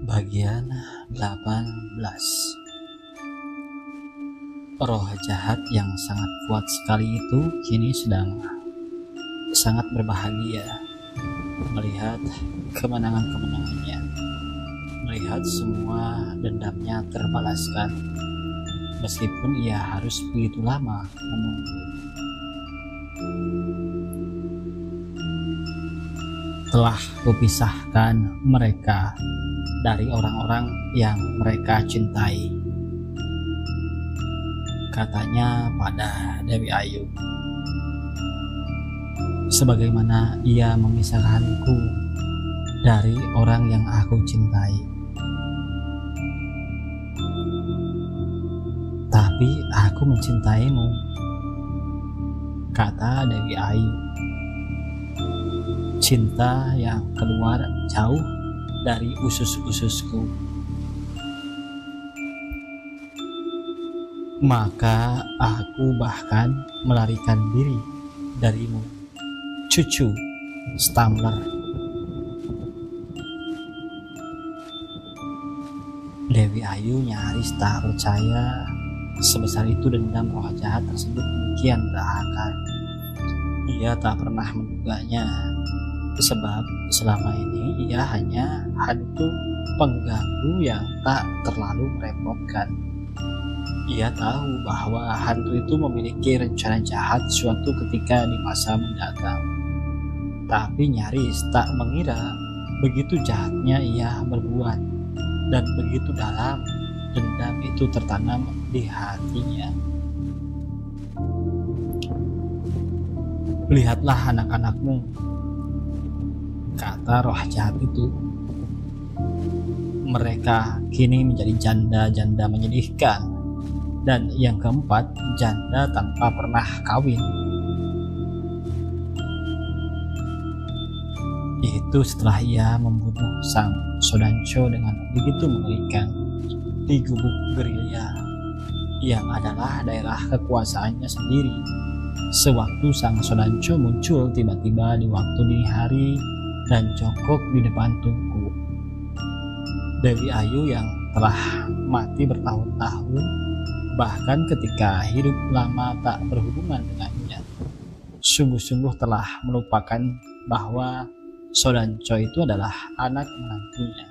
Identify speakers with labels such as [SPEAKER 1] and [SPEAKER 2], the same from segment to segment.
[SPEAKER 1] Bagian 18. Roh jahat yang sangat kuat sekali itu kini sedang sangat berbahagia melihat kemenangan-kemenangannya, melihat semua dendamnya terbalaskan, meskipun ia harus begitu lama menunggu. Telah kupisahkan mereka dari orang-orang yang mereka cintai, katanya pada Dewi Ayu. Sebagaimana ia memisahkanku dari orang yang aku cintai, tapi aku mencintaimu, kata Dewi Ayu. Cinta yang keluar jauh dari usus-ususku. Maka aku bahkan melarikan diri darimu, cucu Stamler. Dewi Ayu nyaris tak percaya sebesar itu dendam roh jahat tersebut demikian berakar. Ia tak pernah menduganya, sebab selama ini ia hanya hantu pengganggu yang tak terlalu merepotkan. Ia tahu bahwa hantu itu memiliki rencana jahat suatu ketika di masa mendatang, tapi nyaris tak mengira begitu jahatnya ia berbuat dan begitu dalam dendam itu tertanam di hatinya. Lihatlah anak-anakmu, kata roh jahat itu. Mereka kini menjadi janda-janda menyedihkan, dan yang keempat, janda tanpa pernah kawin. Itu setelah ia membunuh sang Sodancho dengan begitu mengerikan di gubuk gerilya, yang adalah daerah kekuasaannya sendiri. Sewaktu sang Sodancho muncul tiba-tiba di waktu dini hari dan jongkok di depan tungku, Dewi Ayu yang telah mati bertahun-tahun, bahkan ketika hidup lama tak berhubungan dengannya, sungguh-sungguh telah melupakan bahwa Sodancho itu adalah anak menantunya.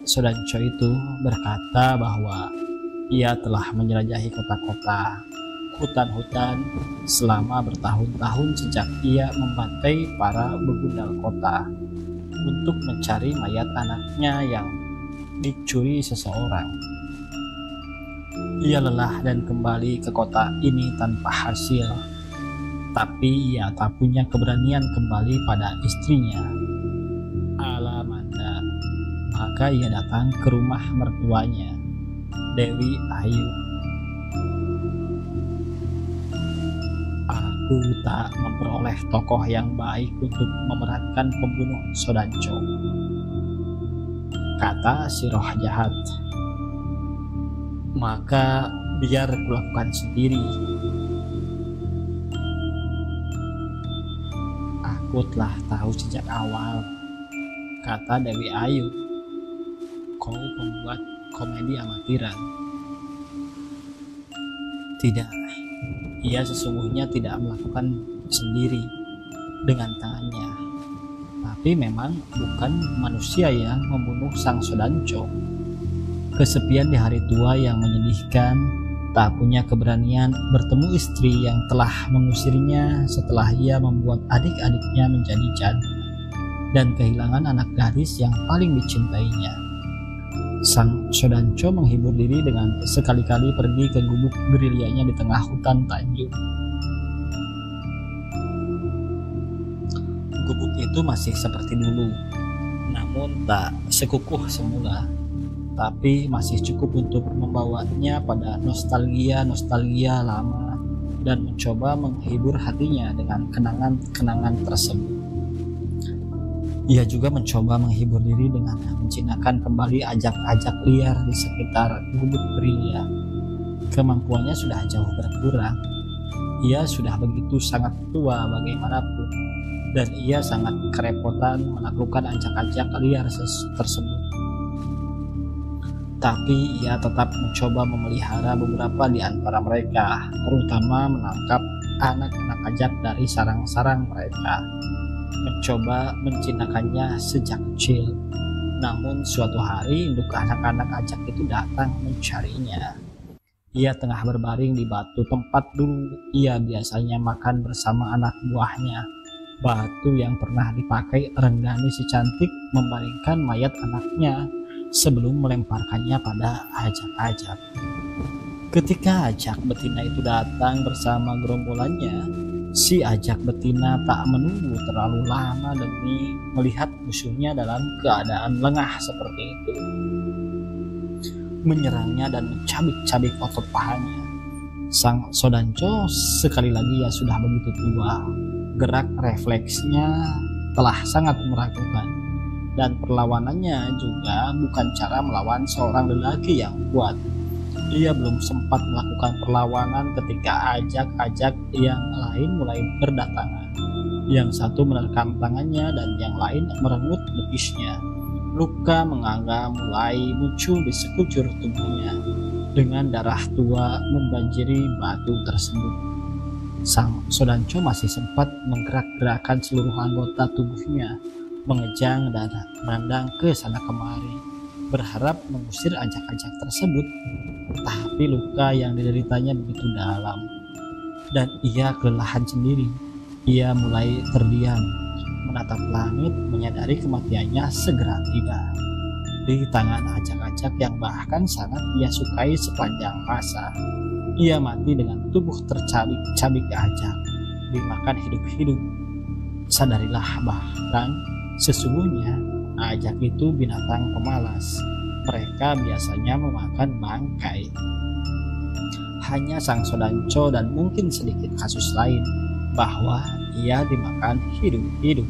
[SPEAKER 1] Sodancho itu berkata bahwa ia telah menjelajahi kota-kota, hutan-hutan selama bertahun-tahun sejak ia membantai para begundal kota untuk mencari mayat anaknya yang dicuri seseorang. Ia lelah dan kembali ke kota ini tanpa hasil, tapi ia tak punya keberanian kembali pada istrinya, Alamanda. Maka ia datang ke rumah mertuanya, Dewi Ayu. Aku tak memperoleh tokoh yang baik untuk memerankan pembunuh Sodancho, kata si roh jahat. Maka biar kulakukan sendiri. Aku telah tahu sejak awal, kata Dewi Ayu. Kau membuat komedi amatiran. Tidak, ia sesungguhnya tidak melakukan sendiri dengan tangannya, tapi memang bukan manusia yang membunuh sang Sodancho. Kesepian di hari tua yang menyedihkan, tak punya keberanian bertemu istri yang telah mengusirnya setelah ia membuat adik-adiknya menjadi janda, dan kehilangan anak gadis yang paling dicintainya. Sang Sodancho menghibur diri dengan sekali-kali pergi ke gubuk gerilyanya di tengah hutan Tanjung. Gubuk itu masih seperti dulu, namun tak sekukuh semula, tapi masih cukup untuk membawanya pada nostalgia lama dan mencoba menghibur hatinya dengan kenangan-kenangan tersebut. Ia juga mencoba menghibur diri dengan menjinakkan kembali ajak-ajak liar di sekitar gubuk gerilya. Kemampuannya sudah jauh berkurang. Ia sudah begitu sangat tua bagaimanapun. dan ia sangat kerepotan menaklukkan ajak-ajak liar tersebut. Tapi ia tetap mencoba memelihara beberapa di antara mereka, terutama menangkap anak-anak ajak dari sarang-sarang mereka, mencoba menjinakkannya sejak kecil. Namun suatu hari induk anak-anak ajak itu datang mencarinya. Ia tengah berbaring di batu tempat dulu ia biasanya makan bersama anak buahnya. Batu yang pernah dipakai Renggani si cantik membaringkan mayat anaknya sebelum melemparkannya pada ajak-ajak. Ketika ajak betina itu datang bersama gerombolannya, si ajak betina tak menunggu terlalu lama demi melihat musuhnya dalam keadaan lengah seperti itu. Menyerangnya dan mencabik-cabik otot pahanya. Sang Sodanco sekali lagi ya sudah begitu tua. Gerak refleksnya telah sangat meragukan. Dan perlawanannya juga bukan cara melawan seorang lelaki yang kuat. Ia belum sempat melakukan perlawanan ketika ajak-ajak yang lain mulai berdatangan. Yang satu menerkam tangannya dan yang lain merengut betisnya. Luka menganga mulai muncul di sekujur tubuhnya. Dengan darah tua membanjiri batu tersebut. Sang Sodanco masih sempat menggerak-gerakkan seluruh anggota tubuhnya, mengejang dan menandang ke sana kemari, berharap mengusir ajak-ajak tersebut. Tapi luka yang dideritanya begitu dalam, dan ia kelelahan sendiri. Ia mulai terdiam, menatap langit, menyadari kematiannya segera tiba. Di tangan ajak-ajak yang bahkan sangat ia sukai sepanjang masa. Ia mati dengan tubuh tercabik-cabik ajak, dimakan hidup-hidup. Sadarilah bahkan sesungguhnya ajak itu binatang pemalas. Mereka biasanya memakan bangkai. Hanya Sang Sodanco dan mungkin sedikit kasus lain bahwa ia dimakan hidup-hidup.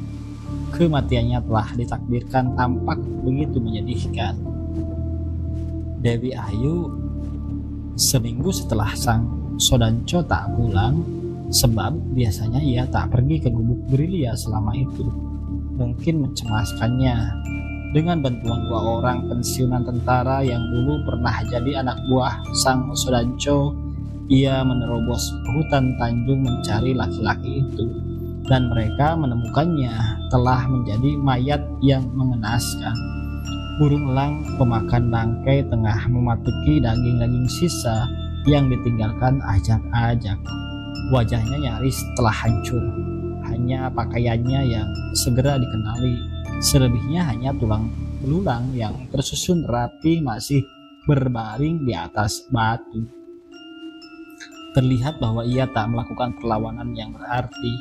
[SPEAKER 1] Kematiannya telah ditakdirkan tampak begitu menyedihkan. Dewi Ayu seminggu setelah Sang Sodanco tak pulang, sebab biasanya ia tak pergi ke gubuk Brilia selama itu, mungkin mencemaskannya. Dengan bantuan 2 orang pensiunan tentara yang dulu pernah jadi anak buah Sang Sodanco, ia menerobos hutan Tanjung mencari laki-laki itu, dan mereka menemukannya telah menjadi mayat yang mengenaskan. Burung elang pemakan bangkai tengah mematuki daging-daging sisa yang ditinggalkan ajak-ajak. Wajahnya nyaris telah hancur, hanya pakaiannya yang segera dikenali. Selebihnya hanya tulang belulang yang tersusun rapi masih berbaring di atas batu. Terlihat bahwa ia tak melakukan perlawanan yang berarti.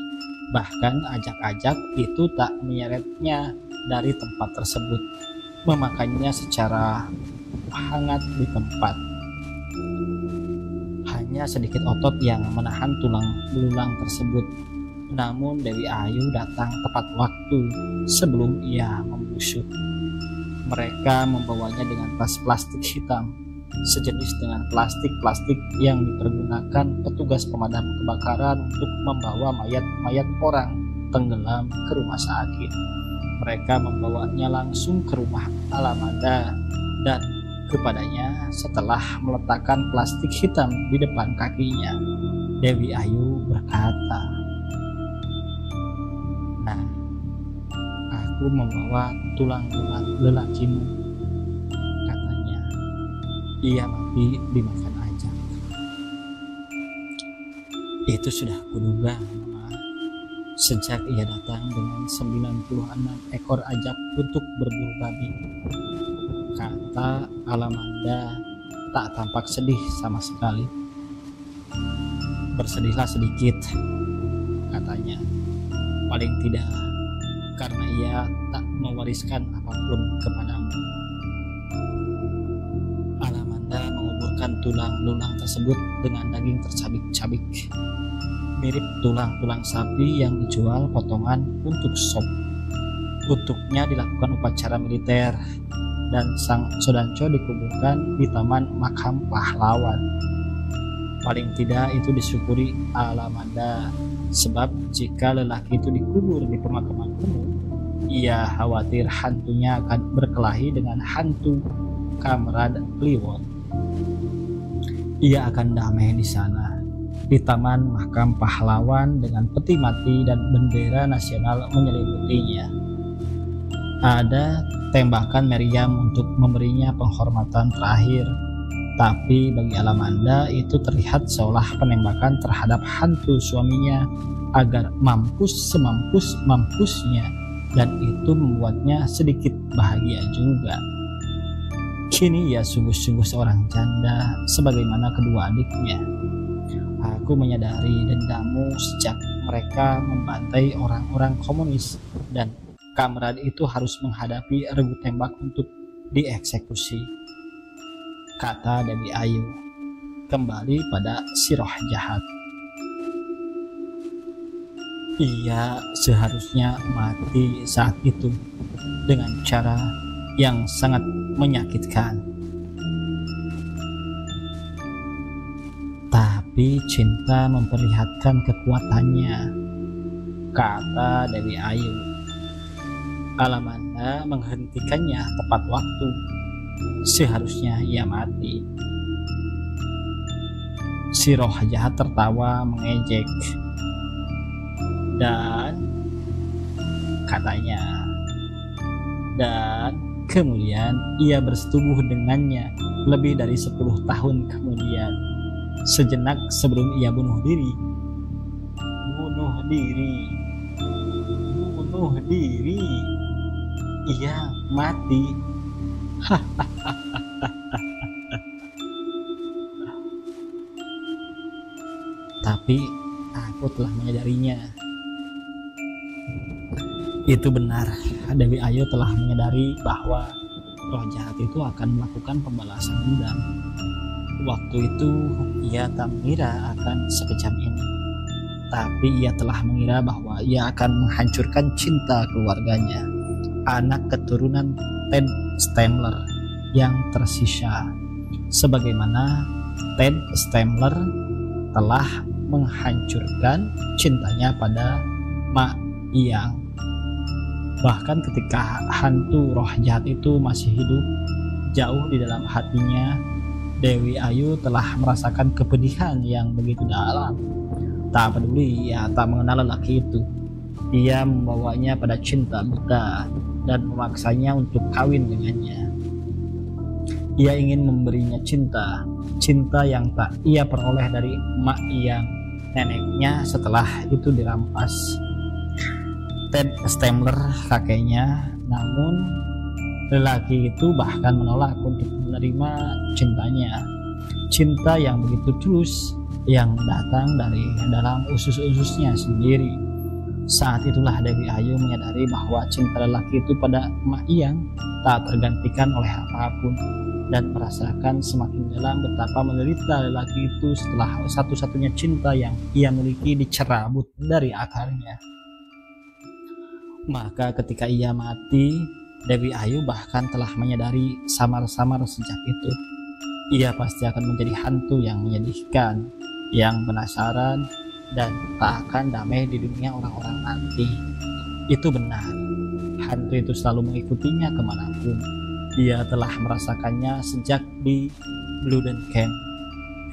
[SPEAKER 1] Bahkan ajak-ajak itu tak menyeretnya dari tempat tersebut, memakannya secara hangat di tempat. Hanya sedikit otot yang menahan tulang belulang tersebut. Namun Dewi Ayu datang tepat waktu sebelum ia membusuk. Mereka membawanya dengan tas plastik hitam, sejenis dengan plastik-plastik yang dipergunakan petugas pemadam kebakaran untuk membawa mayat-mayat orang tenggelam ke rumah sakit. Mereka membawanya langsung ke rumah Alamanda dan kepadanya setelah meletakkan plastik hitam di depan kakinya. Dewi Ayu berkata, "Nah, aku membawa tulang lelakimu," katanya. "Ia mati dimakan ajak." "Itu sudah kuduga, Mama. Sejak ia datang dengan 96 ekor ajak untuk berburu babi," kata Alamanda tak tampak sedih sama sekali. "Bersedihlah sedikit," katanya. "Paling tidak karena ia tak mewariskan apapun kepadamu." Alamanda menguburkan tulang belulang tersebut dengan daging tercabik-cabik, mirip tulang-tulang sapi yang dijual potongan untuk sop. Untuknya dilakukan upacara militer, dan Sang Sodanco dikuburkan di Taman Makam Pahlawan. Paling tidak itu disyukuri Alamanda. Sebab jika lelaki itu dikubur di pemakaman umum, ia khawatir hantunya akan berkelahi dengan hantu Kamrad Kliwon. Ia akan damai di sana, di taman makam pahlawan dengan peti mati dan bendera nasional menyelimutinya. Ada tembakan meriam untuk memberinya penghormatan terakhir, tapi bagi Alamanda itu terlihat seolah penembakan terhadap hantu suaminya agar mampus semampus-mampusnya, dan itu membuatnya sedikit bahagia juga. Kini ia sungguh-sungguh seorang janda sebagaimana kedua adiknya. Aku menyadari dendammu sejak mereka membantai orang-orang komunis dan Kamrad itu harus menghadapi regu tembak untuk dieksekusi, kata Dewi Ayu kembali pada si roh jahat. Ia seharusnya mati saat itu dengan cara yang sangat menyakitkan. Tapi cinta memperlihatkan kekuatannya, kata Dewi Ayu. Alamanda menghentikannya tepat waktu. Seharusnya ia mati. Si roh jahat tertawa mengejek. Dan katanya, dan kemudian ia bersetubuh dengannya lebih dari 10 tahun kemudian, sejenak sebelum ia bunuh diri. Ia mati. Tapi aku telah menyadarinya. Itu benar, Dewi Ayu telah menyadari bahwa roh jahat itu akan melakukan pembalasan dendam. Waktu itu ia tak mengira akan sekejam ini, tapi ia telah mengira bahwa ia akan menghancurkan cinta keluarganya, anak keturunan Ted Stamler yang tersisa, sebagaimana Ted Stamler telah menghancurkan cintanya pada Mak Iyang. Bahkan ketika hantu roh jahat itu masih hidup jauh di dalam hatinya, Dewi Ayu telah merasakan kepedihan yang begitu dalam. Tak peduli ia tak mengenal lelaki itu, ia membawanya pada cinta buta dan memaksanya untuk kawin dengannya. Ia ingin memberinya cinta yang tak ia peroleh dari Mak Iyang, neneknya, setelah itu dirampas Ted Stamler, kakeknya. Namun lelaki itu bahkan menolak untuk menerima cintanya, cinta yang begitu tulus yang datang dari dalam usus-ususnya sendiri. Saat itulah Dewi Ayu menyadari bahwa cinta lelaki itu pada Mak Iyang tak tergantikan oleh apapun, dan merasakan semakin dalam betapa menderita lelaki itu setelah satu-satunya cinta yang ia miliki dicerabut dari akarnya. Maka ketika ia mati, Dewi Ayu bahkan telah menyadari samar-samar sejak itu, ia pasti akan menjadi hantu yang menyedihkan, yang penasaran, dan tak akan damai di dunia orang-orang nanti. Itu benar, hantu itu selalu mengikutinya kemanapun. Ia telah merasakannya sejak di Bluden Camp,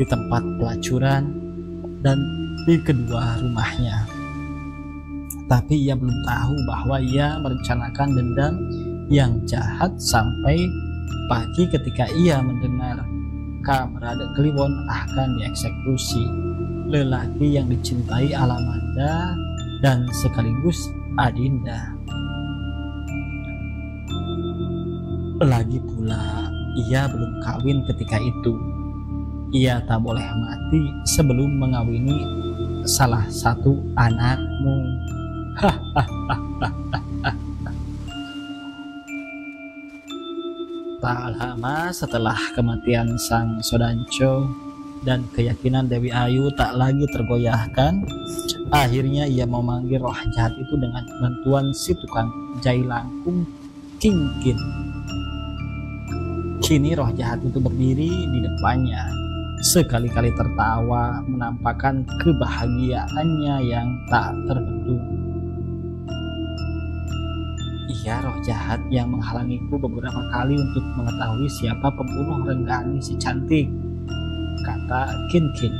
[SPEAKER 1] di tempat pelacuran, dan di kedua rumahnya. Tapi ia belum tahu bahwa ia merencanakan dendam yang jahat sampai pagi ketika ia mendengar Kamrad Kliwon akan dieksekusi, lelaki yang dicintai Alamanda dan sekaligus Adinda. Lagi pula, ia belum kawin ketika itu. Ia tak boleh mati sebelum mengawini salah satu anakmu. Tak lama setelah kematian sang Sodanco dan keyakinan Dewi Ayu tak lagi tergoyahkan, akhirnya ia memanggil roh jahat itu dengan bantuan si tukang jai langkung Kingkin. Kini roh jahat itu berdiri di depannya. sekali-kali tertawa menampakkan kebahagiaannya yang tak terbendung. Ia roh jahat yang menghalangiku beberapa kali untuk mengetahui siapa pembunuh Rengganis si cantik, kata Kinkin.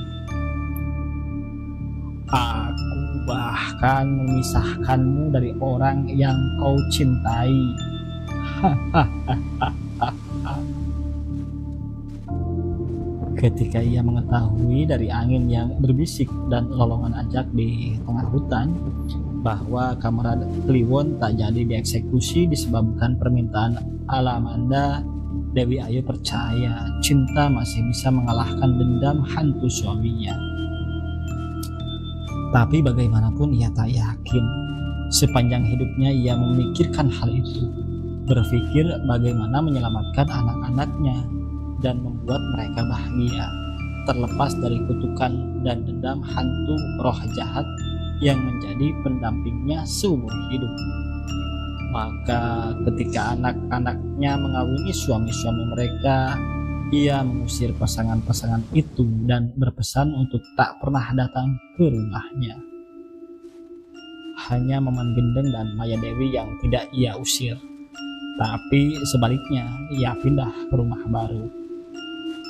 [SPEAKER 1] Aku bahkan memisahkanmu dari orang yang kau cintai. Ketika ia mengetahui dari angin yang berbisik dan lolongan ajak di tengah hutan bahwa Kamerad Kliwon tak jadi dieksekusi disebabkan permintaan Alamanda, Dewi Ayu percaya cinta masih bisa mengalahkan dendam hantu suaminya. Tapi bagaimanapun ia tak yakin. Sepanjang hidupnya ia memikirkan hal itu, berpikir bagaimana menyelamatkan anak-anaknya dan membuat mereka bahagia, terlepas dari kutukan dan dendam hantu roh jahat yang menjadi pendampingnya seumur hidup. Maka ketika anak-anaknya mengawini suami-suami mereka, ia mengusir pasangan-pasangan itu dan berpesan untuk tak pernah datang ke rumahnya. Hanya Maman Gendeng dan Maya Dewi yang tidak ia usir, tapi sebaliknya ia pindah ke rumah baru.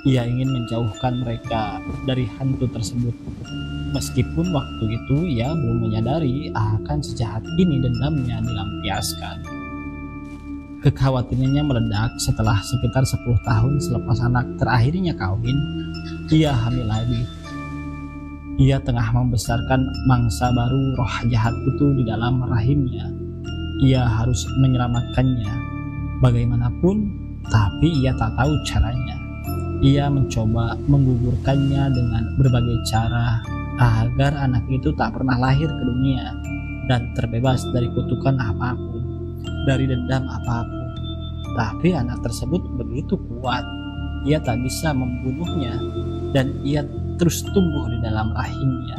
[SPEAKER 1] Ia ingin menjauhkan mereka dari hantu tersebut, meskipun waktu itu ia belum menyadari akan sejahat ini dendamnya dilampiaskan. Kekhawatirannya meledak setelah sekitar 10 tahun selepas anak terakhirnya kawin, ia hamil lagi. Ia tengah membesarkan mangsa baru roh jahat itu di dalam rahimnya. Ia harus menyelamatkannya bagaimanapun, tapi ia tak tahu caranya. Ia mencoba menggugurkannya dengan berbagai cara agar anak itu tak pernah lahir ke dunia dan terbebas dari kutukan apapun, dari dendam apapun. Tapi anak tersebut begitu kuat, ia tak bisa membunuhnya dan ia terus tumbuh di dalam rahimnya.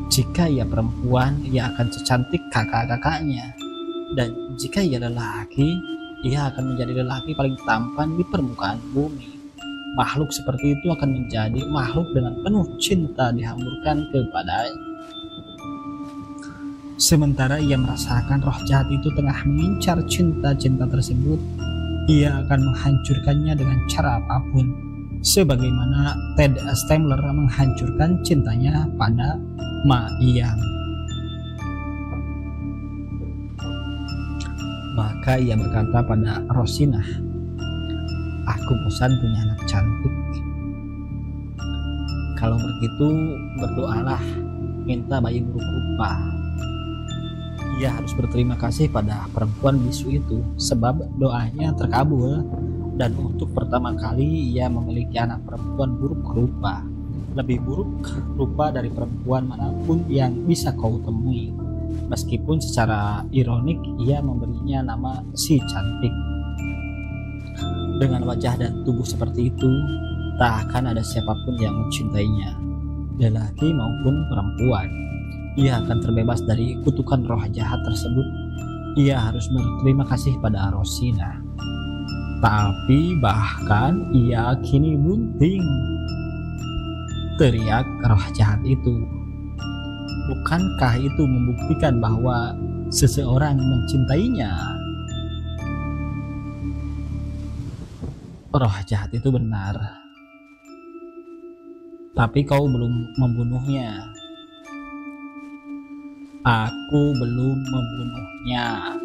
[SPEAKER 1] Jika ia perempuan, ia akan secantik kakak-kakaknya, dan jika ia lelaki, ia akan menjadi lelaki paling tampan di permukaan bumi. Makhluk seperti itu akan menjadi makhluk dengan penuh cinta dihamburkan kepadanya. Sementara ia merasakan roh jahat itu tengah mengincar cinta-cinta tersebut, ia akan menghancurkannya dengan cara apapun, sebagaimana Ted Stamler menghancurkan cintanya pada Ma Iyang. Maka ia berkata pada Rosinah, "Aku bosan punya anak cantik. Kalau begitu berdoalah, minta bayi buruk rupa." Ia harus berterima kasih pada perempuan bisu itu sebab doanya terkabul, dan untuk pertama kali ia memiliki anak perempuan buruk rupa, lebih buruk rupa dari perempuan manapun yang bisa kau temui. Meskipun secara ironik ia memberinya nama si cantik. Dengan wajah dan tubuh seperti itu, tak akan ada siapapun yang mencintainya, lelaki maupun perempuan. Ia akan terbebas dari kutukan roh jahat tersebut. Ia harus berterima kasih pada Rosina. Tapi bahkan ia kini bunting, teriak roh jahat itu. Bukankah itu membuktikan bahwa seseorang mencintainya? Roh jahat itu benar. Tapi kau belum membunuhnya. Aku belum membunuhnya.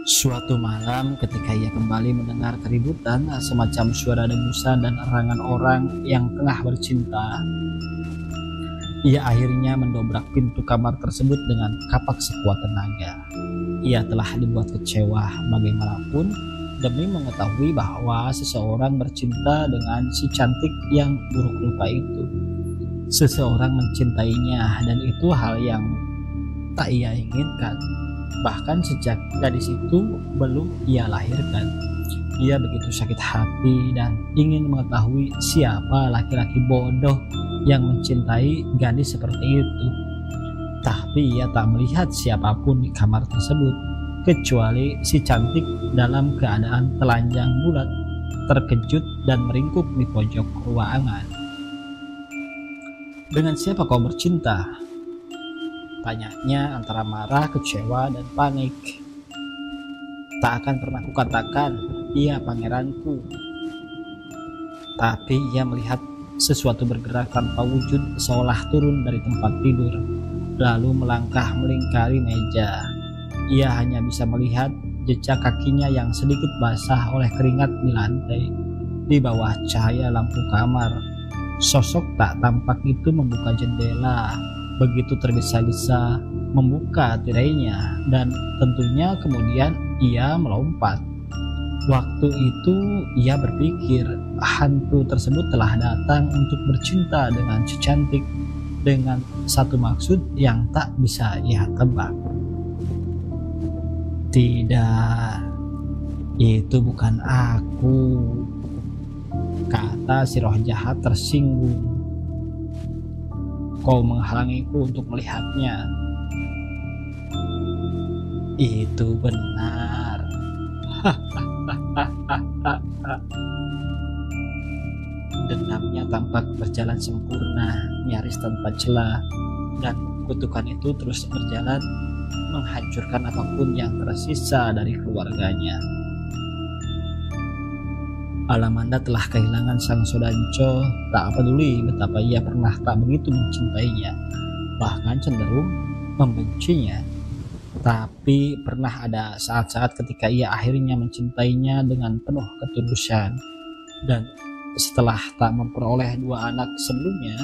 [SPEAKER 1] Suatu malam ketika ia kembali mendengar keributan semacam suara dengusan dan erangan orang yang tengah bercinta, ia akhirnya mendobrak pintu kamar tersebut dengan kapak sekuat tenaga. Ia telah dibuat kecewa bagaimanapun demi mengetahui bahwa seseorang bercinta dengan si cantik yang buruk rupa itu. Seseorang mencintainya, dan itu hal yang tak ia inginkan. Bahkan sejak gadis itu belum ia lahirkan, ia begitu sakit hati dan ingin mengetahui siapa laki-laki bodoh yang mencintai gadis seperti itu. Tapi ia tak melihat siapapun di kamar tersebut kecuali si cantik dalam keadaan telanjang bulat terkejut dan meringkuk di pojok ruangan. "Dengan siapa kau bercinta?" tanyanya antara marah, kecewa, dan panik. "Tak akan pernah kukatakan, ia pangeranku." Tapi ia melihat sesuatu bergerak tanpa wujud seolah turun dari tempat tidur, lalu melangkah melingkari meja. Ia hanya bisa melihat jejak kakinya yang sedikit basah oleh keringat di lantai. Di bawah cahaya lampu kamar, sosok tak tampak itu membuka jendela, begitu tergesa-gesa membuka tirainya, dan tentunya kemudian ia melompat. Waktu itu ia berpikir hantu tersebut telah datang untuk bercinta dengan si cantik dengan satu maksud yang tak bisa ia tebak. "Tidak, itu bukan aku," kata si roh jahat tersinggung. "Kau menghalangiku untuk melihatnya." "Itu benar." Dendamnya tampak berjalan sempurna, nyaris tanpa celah, dan kutukan itu terus berjalan menghancurkan apapun yang tersisa dari keluarganya. Alamanda telah kehilangan sang Sodanco, tak peduli betapa ia pernah tak begitu mencintainya, bahkan cenderung membencinya. Tapi pernah ada saat-saat ketika ia akhirnya mencintainya dengan penuh ketulusan, dan setelah tak memperoleh 2 anak sebelumnya,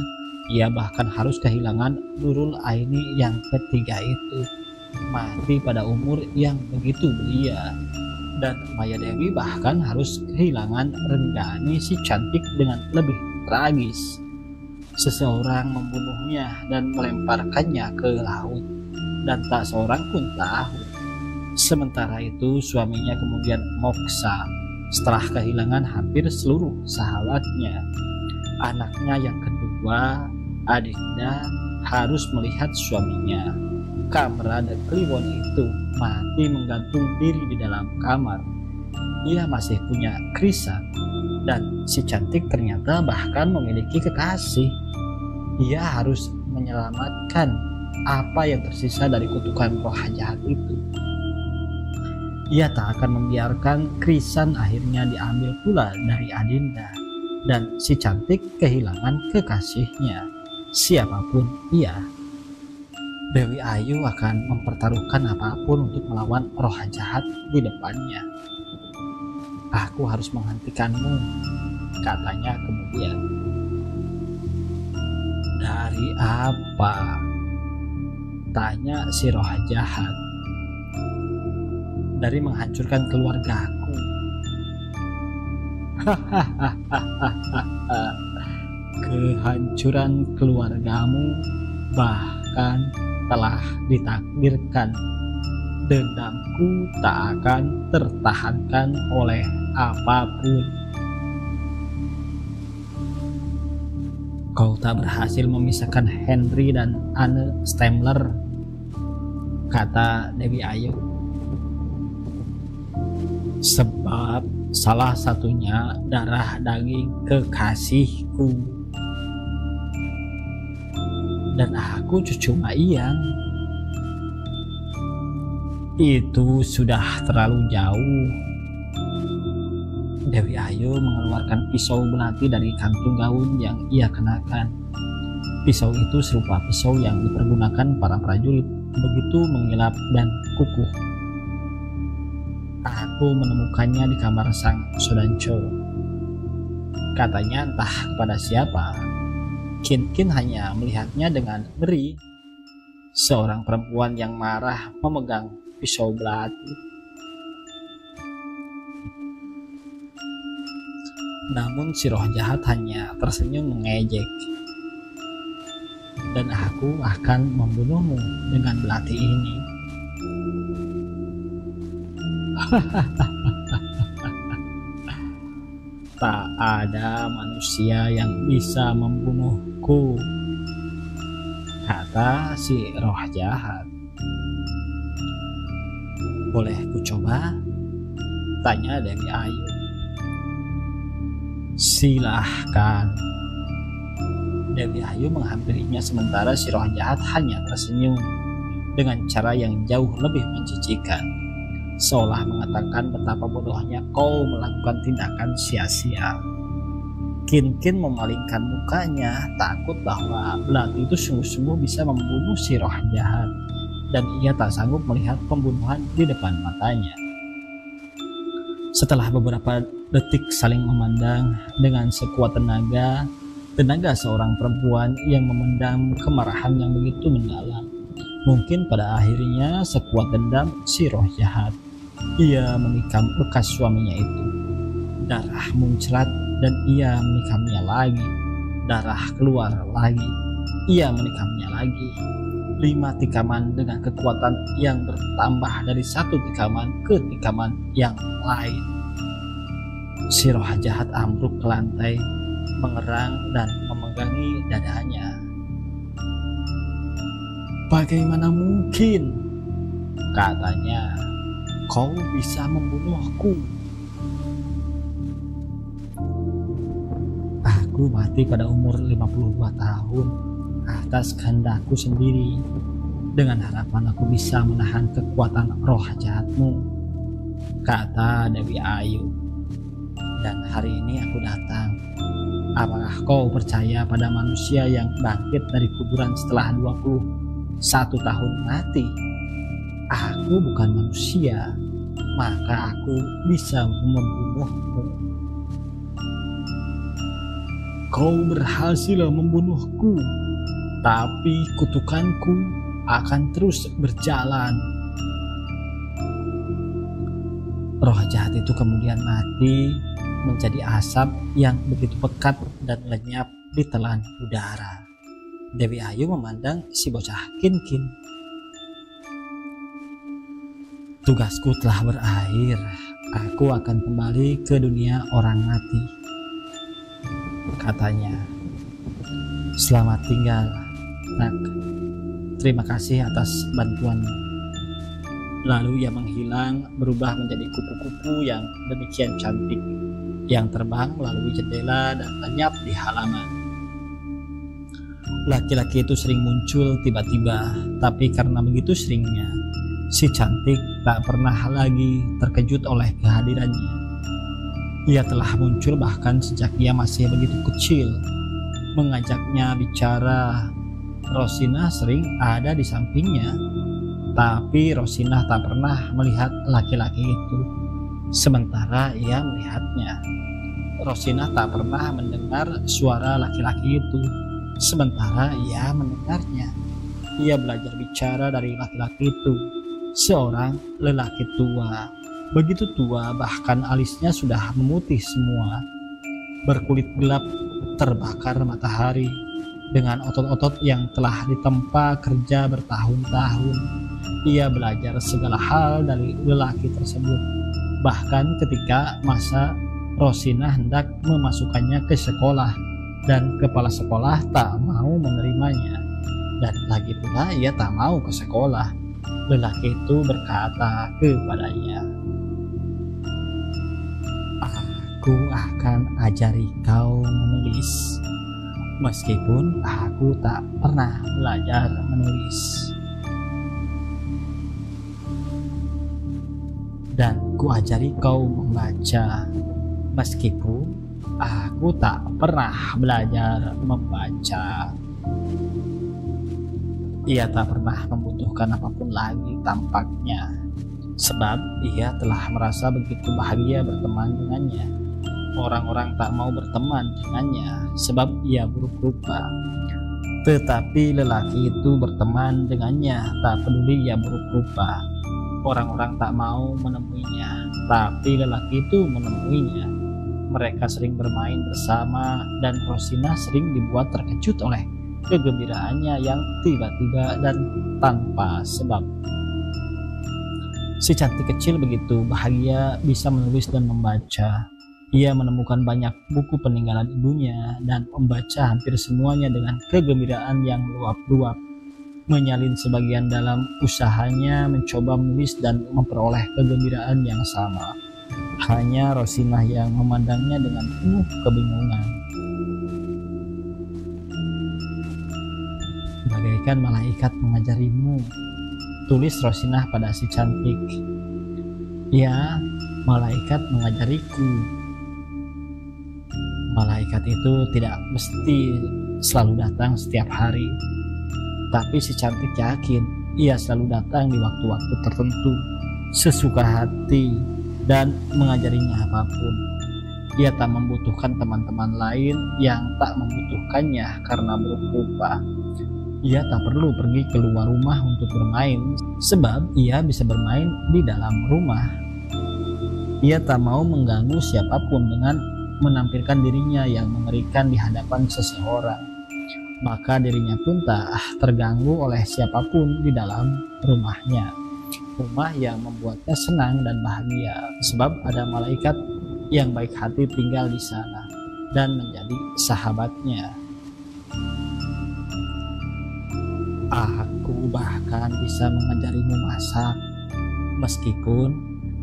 [SPEAKER 1] ia bahkan harus kehilangan Nurul Aini yang ketiga itu, mati pada umur yang begitu belia. Dan Maya Dewi bahkan harus kehilangan Renggani si cantik dengan lebih tragis. Seseorang membunuhnya dan melemparkannya ke laut, dan tak seorang pun tahu. Sementara itu suaminya kemudian moksa setelah kehilangan hampir seluruh sahabatnya. Anaknya yang kedua, Adinda, harus melihat suaminya, Kamrada Kliwon itu, mati menggantung diri di dalam kamar. Ia masih punya Krisan, dan si cantik ternyata bahkan memiliki kekasih. Ia harus menyelamatkan apa yang tersisa dari kutukan roh jahat itu. Ia tak akan membiarkan Krisan akhirnya diambil pula dari Adinda, dan si cantik kehilangan kekasihnya, siapapun ia. Dewi Ayu akan mempertaruhkan apapun untuk melawan roh jahat di depannya. "Aku harus menghentikanmu," katanya kemudian. "Dari apa?" tanya si roh jahat. "Dari menghancurkan keluargaku." "Kehancuran keluargamu bahkan telah ditakdirkan. Dendamku tak akan tertahankan oleh apapun." "Kau tak berhasil memisahkan Henry dan Anne Stemler," kata Dewi Ayu. "Sebab salah satunya darah daging kekasihku. Dan aku cucu Maiyang." "Itu sudah terlalu jauh." Dewi Ayu mengeluarkan pisau belati dari kantung gaun yang ia kenakan. Pisau itu serupa pisau yang dipergunakan para prajurit, begitu mengilap dan kukuh. "Aku menemukannya di kamar sang Sodanco," katanya entah kepada siapa. Kin hanya melihatnya dengan ngeri. Seorang perempuan yang marah memegang pisau belati. Namun si roh jahat hanya tersenyum mengejek. "Dan aku akan membunuhmu dengan belati ini." "Tak ada manusia yang bisa membunuhku," kata si roh jahat. "Boleh ku coba?" tanya Dewi Ayu. Silahkan. Dewi Ayu menghampirinya sementara si roh jahat hanya tersenyum dengan cara yang jauh lebih menjijikan, seolah mengatakan betapa bodohnya kau melakukan tindakan sia-sia. Kin memalingkan mukanya, takut bahwa Belati itu sungguh-sungguh bisa membunuh si roh jahat, dan ia tak sanggup melihat pembunuhan di depan matanya. Setelah beberapa detik saling memandang dengan sekuat tenaga seorang perempuan yang memendam kemarahan yang begitu mendalam. Mungkin pada akhirnya sekuat dendam si roh jahat, ia menikam bekas suaminya itu. Darah muncrat dan ia menikamnya lagi. Darah keluar lagi, ia menikamnya lagi. 5 tikaman dengan kekuatan yang bertambah dari 1 tikaman ke tikaman yang lain. Si roh jahat ambruk ke lantai, mengerang dan memegangi dadanya. Bagaimana mungkin, katanya, kau bisa membunuhku? Aku mati pada umur 52 tahun atas kehendakku sendiri, dengan harapan aku bisa menahan kekuatan roh jahatmu, kata Dewi Ayu. Dan hari ini aku datang. Apakah kau percaya pada manusia yang bangkit dari kuburan setelah 21 tahun mati? Aku bukan manusia, maka aku bisa membunuhmu. Kau berhasil membunuhku, tapi kutukanku akan terus berjalan. Roh jahat itu kemudian mati menjadi asap yang begitu pekat dan lenyap ditelan udara. Dewi Ayu memandang si bocah Kin. Tugasku telah berakhir. Aku akan kembali ke dunia orang mati, katanya. Selamat tinggal, nak. Terima kasih atas bantuanmu. Lalu ia menghilang, berubah menjadi kupu-kupu yang demikian cantik, yang terbang melalui jendela dan lenyap di halaman. Laki-laki itu sering muncul tiba-tiba, tapi karena begitu seringnya, si cantik tak pernah lagi terkejut oleh kehadirannya. Ia telah muncul bahkan sejak ia masih begitu kecil, mengajaknya bicara. Rosinah sering ada di sampingnya, tapi Rosinah tak pernah melihat laki-laki itu, sementara ia melihatnya. Rosinah tak pernah mendengar suara laki-laki itu, sementara ia mendengarnya. Ia belajar bicara dari laki-laki itu, seorang lelaki tua, begitu tua bahkan alisnya sudah memutih semua, berkulit gelap terbakar matahari, dengan otot-otot yang telah ditempa kerja bertahun-tahun. Ia belajar segala hal dari lelaki tersebut, bahkan ketika masa Rosinah hendak memasukkannya ke sekolah dan kepala sekolah tak mau menerimanya. Dan lagi pula ia tak mau ke sekolah. Lelaki itu berkata kepadanya, "Aku akan ajari kau menulis, meskipun aku tak pernah belajar menulis. Dan ku ajari kau membaca, meskipun aku tak pernah belajar membaca." Ia tak pernah membutuhkan apapun lagi tampaknya, sebab ia telah merasa begitu bahagia berteman dengannya. Orang-orang tak mau berteman dengannya sebab ia buruk rupa. Tetapi lelaki itu berteman dengannya, tak peduli ia buruk rupa. Orang-orang tak mau menemuinya, tapi lelaki itu menemuinya. Mereka sering bermain bersama dan Rosinah sering dibuat terkejut oleh kegembiraannya yang tiba-tiba dan tanpa sebab. Si cantik kecil begitu bahagia bisa menulis dan membaca. Ia menemukan banyak buku peninggalan ibunya dan membaca hampir semuanya dengan kegembiraan yang luap-luap, menyalin sebagian dalam usahanya mencoba menulis dan memperoleh kegembiraan yang sama. Hanya Rosinah yang memandangnya dengan penuh kebingungan. "Bagaikan malaikat mengajarimu," tulis Rosinah pada si cantik. "Ya, malaikat mengajariku." Malaikat itu tidak mesti selalu datang setiap hari, tapi si cantik yakin ia selalu datang di waktu-waktu tertentu, sesuka hati, dan mengajarinya apapun. Ia tak membutuhkan teman-teman lain yang tak membutuhkannya karena buruk rupa. Ia tak perlu pergi keluar rumah untuk bermain, sebab ia bisa bermain di dalam rumah. Ia tak mau mengganggu siapapun dengan menampilkan dirinya yang mengerikan di hadapan seseorang. Maka dirinya pun tak terganggu oleh siapapun di dalam rumahnya. Rumah yang membuatnya senang dan bahagia, sebab ada malaikat yang baik hati tinggal di sana dan menjadi sahabatnya. "Aku bahkan bisa mengajarimu masak, meskipun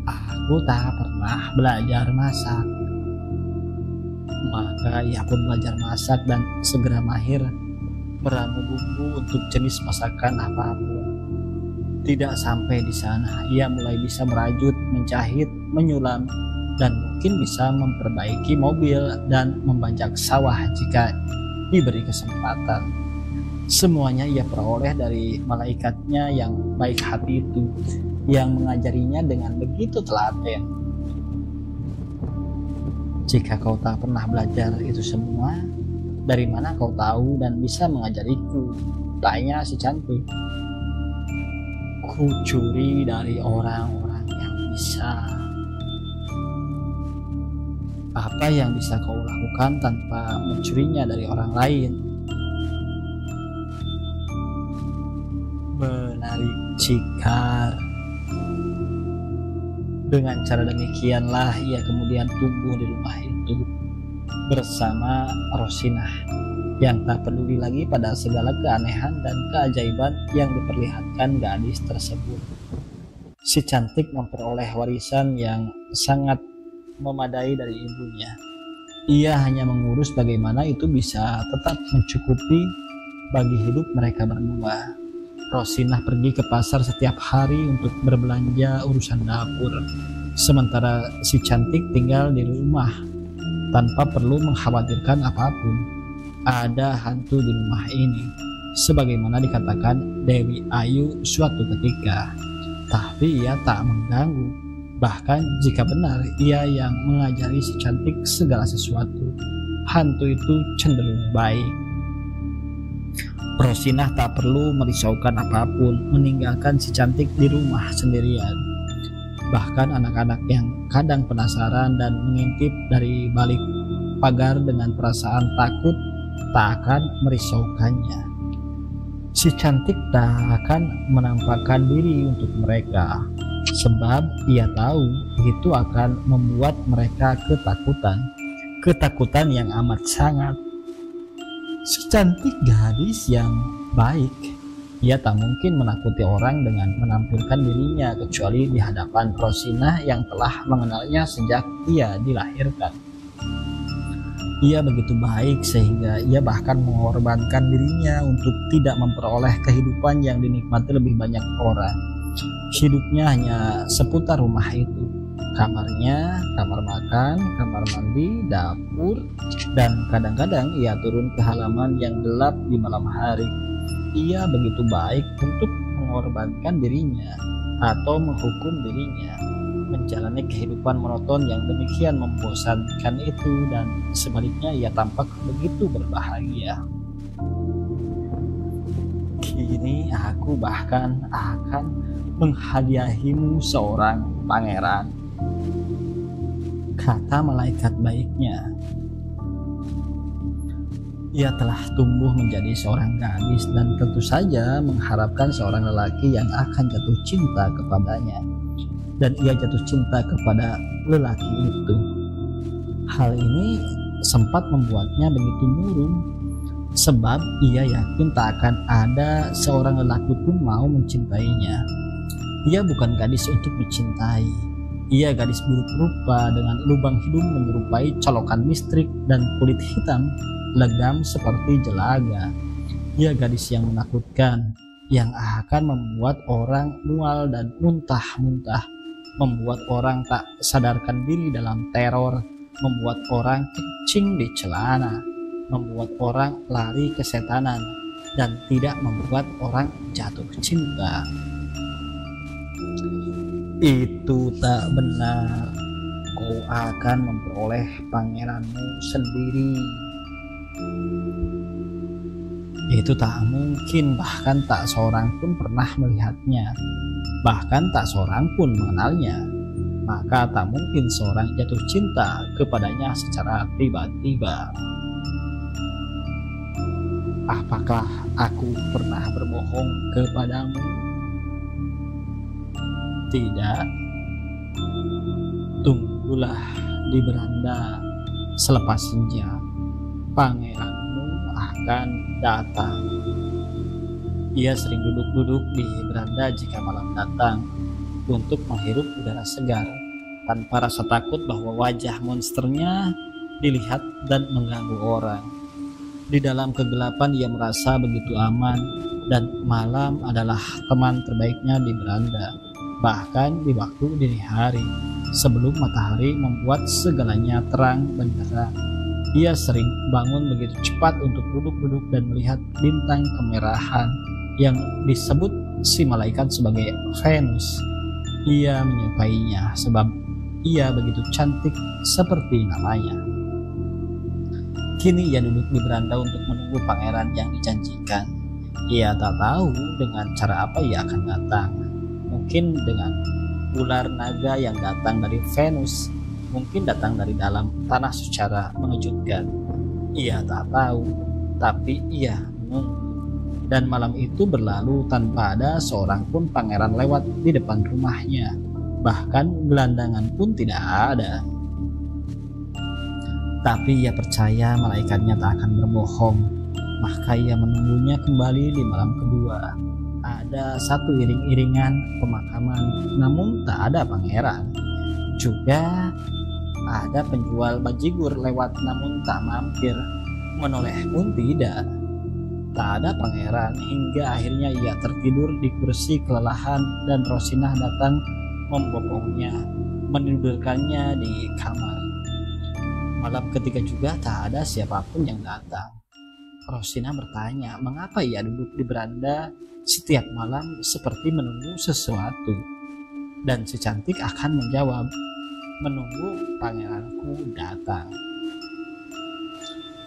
[SPEAKER 1] aku tak pernah belajar masak." Maka ia pun belajar masak dan segera mahir meramu bumbu untuk jenis masakan apapun. Tidak sampai di sana, ia mulai bisa merajut, menjahit, menyulam, dan mungkin bisa memperbaiki mobil dan membajak sawah jika diberi kesempatan. Semuanya ia peroleh dari malaikatnya yang baik hati itu, yang mengajarinya dengan begitu telaten. "Jika kau tak pernah belajar itu semua, dari mana kau tahu dan bisa mengajariku?" tanya si cantik. "Ku curi dari orang-orang yang bisa." "Apa yang bisa kau lakukan tanpa mencurinya dari orang lain?" "Menarik cikar." Dengan cara demikianlah ia kemudian tumbuh di rumah itu bersama Rosinah, yang tak peduli lagi pada segala keanehan dan keajaiban yang diperlihatkan gadis tersebut. Si cantik memperoleh warisan yang sangat memadai dari ibunya. Ia hanya mengurus bagaimana itu bisa tetap mencukupi bagi hidup mereka berdua. Rosinah pergi ke pasar setiap hari untuk berbelanja urusan dapur, sementara si cantik tinggal di rumah tanpa perlu mengkhawatirkan apapun. Ada hantu di rumah ini, sebagaimana dikatakan Dewi Ayu suatu ketika. Tapi ia tak mengganggu, bahkan jika benar ia yang mengajari si cantik segala sesuatu, hantu itu cenderung baik. Rosinah tak perlu merisaukan apapun, meninggalkan si cantik di rumah sendirian. Bahkan anak-anak yang kadang penasaran dan mengintip dari balik pagar dengan perasaan takut tak akan merisaukannya. Si cantik tak akan menampakkan diri untuk mereka, sebab ia tahu itu akan membuat mereka ketakutan yang amat sangat. Si cantik gadis yang baik. Ia tak mungkin menakuti orang dengan menampilkan dirinya kecuali di hadapan Rosinah yang telah mengenalnya sejak ia dilahirkan. Ia begitu baik sehingga ia bahkan mengorbankan dirinya untuk tidak memperoleh kehidupan yang dinikmati lebih banyak orang. Hidupnya hanya seputar rumah itu. Kamarnya, kamar makan, kamar mandi, dapur, dan kadang-kadang ia turun ke halaman yang gelap di malam hari. Ia begitu baik untuk mengorbankan dirinya atau menghukum dirinya, menjalani kehidupan monoton yang demikian membosankan itu, dan sebaliknya ia tampak begitu berbahagia. "Kini aku bahkan akan menghadiahimu seorang pangeran," kata malaikat baiknya. Ia telah tumbuh menjadi seorang gadis dan tentu saja mengharapkan seorang lelaki yang akan jatuh cinta kepadanya. Dan ia jatuh cinta kepada lelaki itu. Hal ini sempat membuatnya begitu murung, sebab ia yakin tak akan ada seorang lelaki pun mau mencintainya. Ia bukan gadis untuk dicintai. Ia gadis buruk rupa dengan lubang hidung menyerupai colokan listrik dan kulit hitam legam seperti jelaga. Ia gadis yang menakutkan, yang akan membuat orang mual dan muntah-muntah, membuat orang tak sadarkan diri dalam teror, membuat orang kencing di celana, membuat orang lari kesetanan, dan tidak membuat orang jatuh cinta. Itu tak benar. Kau akan memperoleh pangeranmu sendiri. Itu tak mungkin, bahkan tak seorang pun pernah melihatnya, bahkan tak seorang pun mengenalnya. Maka tak mungkin seorang jatuh cinta kepadanya secara tiba-tiba. Apakah aku pernah berbohong kepadamu? Tidak. Tunggulah di beranda. Selepas senja, pangeranmu akan datang. Ia sering duduk-duduk di beranda jika malam datang untuk menghirup udara segar, tanpa rasa takut bahwa wajah monsternya dilihat dan mengganggu orang. Di dalam kegelapan ia merasa begitu aman, dan malam adalah teman terbaiknya di beranda. Bahkan di waktu dini hari, sebelum matahari membuat segalanya terang benderang, ia sering bangun begitu cepat untuk duduk-duduk dan melihat bintang kemerahan yang disebut si malaikat sebagai Venus. Ia menyukainya sebab ia begitu cantik seperti namanya. Kini ia duduk di beranda untuk menunggu pangeran yang dijanjikan. Ia tak tahu dengan cara apa ia akan datang. Mungkin dengan ular naga yang datang dari Venus, mungkin datang dari dalam tanah secara mengejutkan. Ia tak tahu, tapi ia menunggu. Dan malam itu berlalu tanpa ada seorang pun pangeran lewat di depan rumahnya. Bahkan gelandangan pun tidak ada. Tapi ia percaya malaikatnya tak akan berbohong. Maka ia menunggunya kembali di malam kedua. Ada satu iring-iringan pemakaman, namun tak ada pangeran. Juga ada penjual bajigur lewat, namun tak mampir. Menoleh pun tidak. Tak ada pangeran, hingga akhirnya ia tertidur di kursi kelelahan dan Rosinah datang membopongnya, menidurkannya di kamar. Malam ketiga juga tak ada siapapun yang datang. Rosinah bertanya mengapa ia duduk di beranda setiap malam seperti menunggu sesuatu. Dan si cantik akan menjawab, menunggu pangeranku datang.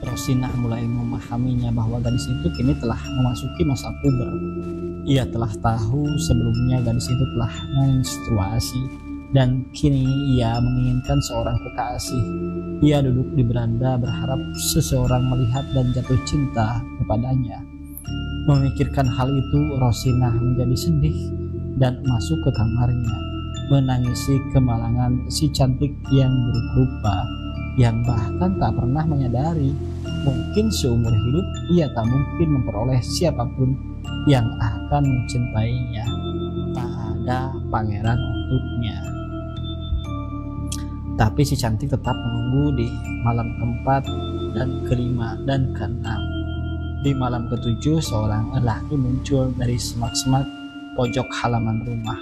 [SPEAKER 1] Rosinah mulai memahaminya bahwa gadis itu kini telah memasuki masa puber. Ia telah tahu sebelumnya gadis itu telah menstruasi, dan kini ia menginginkan seorang kekasih. Ia duduk di beranda berharap seseorang melihat dan jatuh cinta kepadanya. Memikirkan hal itu, Rosinah menjadi sedih dan masuk ke kamarnya, menangisi kemalangan si cantik yang buruk rupa, yang bahkan tak pernah menyadari mungkin seumur hidup ia tak mungkin memperoleh siapapun yang akan mencintainya. Tak ada pangeran untuknya. Tapi si cantik tetap menunggu di malam keempat dan kelima dan keenam. Di malam ketujuh, seorang lelaki muncul dari semak-semak pojok halaman rumah,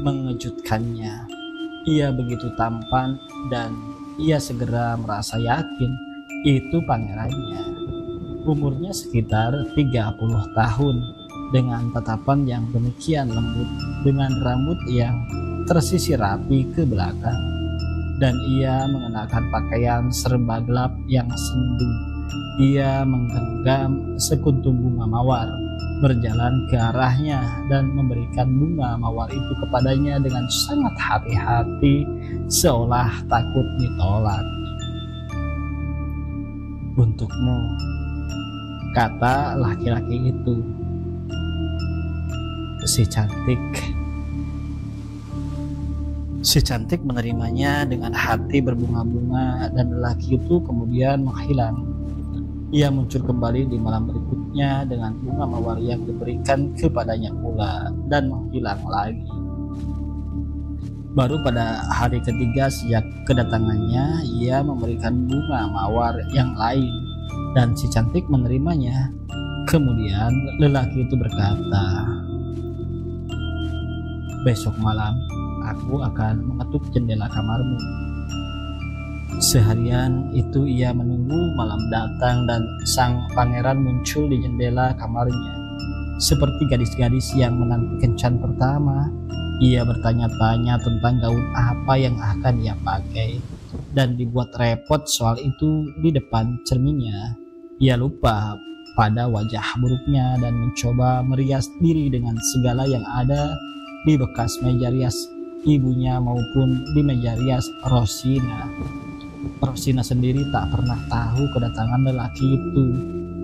[SPEAKER 1] mengejutkannya. Ia begitu tampan dan ia segera merasa yakin itu pangerannya. Umurnya sekitar 30 tahun, dengan tatapan yang demikian lembut, dengan rambut yang tersisir rapi ke belakang, dan ia mengenakan pakaian serba gelap yang sendu. Ia menggenggam sekuntum bunga mawar, berjalan ke arahnya dan memberikan bunga mawar itu kepadanya dengan sangat hati-hati, seolah takut ditolak. "Untukmu," kata laki-laki itu. Si cantik menerimanya dengan hati berbunga-bunga, dan lelaki itu kemudian menghilang. Ia muncul kembali di malam berikutnya dengan bunga mawar yang diberikan kepadanya pula, dan menghilang lagi. Baru pada hari ketiga sejak kedatangannya, ia memberikan bunga mawar yang lain dan si cantik menerimanya. Kemudian lelaki itu berkata, "Besok malam aku akan mengetuk jendela kamarmu." Seharian itu ia menunggu malam datang dan sang pangeran muncul di jendela kamarnya. Seperti gadis-gadis yang menanti kencan pertama, ia bertanya-tanya tentang gaun apa yang akan ia pakai dan dibuat repot soal itu di depan cerminnya. Ia lupa pada wajah buruknya dan mencoba merias diri dengan segala yang ada di bekas meja rias ibunya maupun di meja rias Rosina. Rosina sendiri tak pernah tahu kedatangan lelaki itu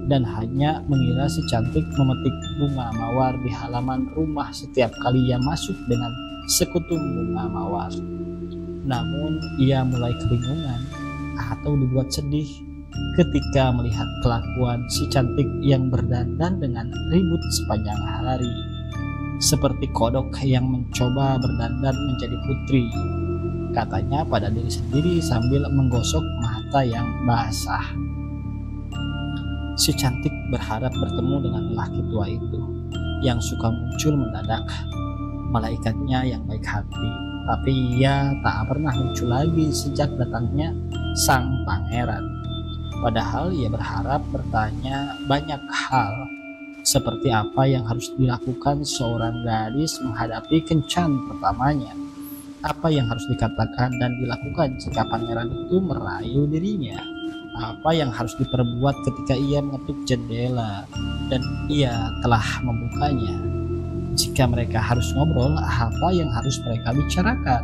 [SPEAKER 1] dan hanya mengira si cantik memetik bunga mawar di halaman rumah setiap kali ia masuk dengan sekutum bunga mawar. Namun ia mulai kebingungan atau dibuat sedih ketika melihat kelakuan si cantik yang berdandan dengan ribut sepanjang hari, seperti kodok yang mencoba berdandan menjadi putri, katanya pada diri sendiri sambil menggosok mata yang basah. Si cantik berharap bertemu dengan lelaki tua itu yang suka muncul mendadak, malaikatnya yang baik hati, tapi ia tak pernah muncul lagi sejak datangnya sang pangeran. Padahal ia berharap bertanya banyak hal, seperti apa yang harus dilakukan seorang gadis menghadapi kencan pertamanya, apa yang harus dikatakan dan dilakukan jika pangeran itu merayu dirinya, apa yang harus diperbuat ketika ia mengetuk jendela dan ia telah membukanya. Jika mereka harus ngobrol, apa yang harus mereka bicarakan?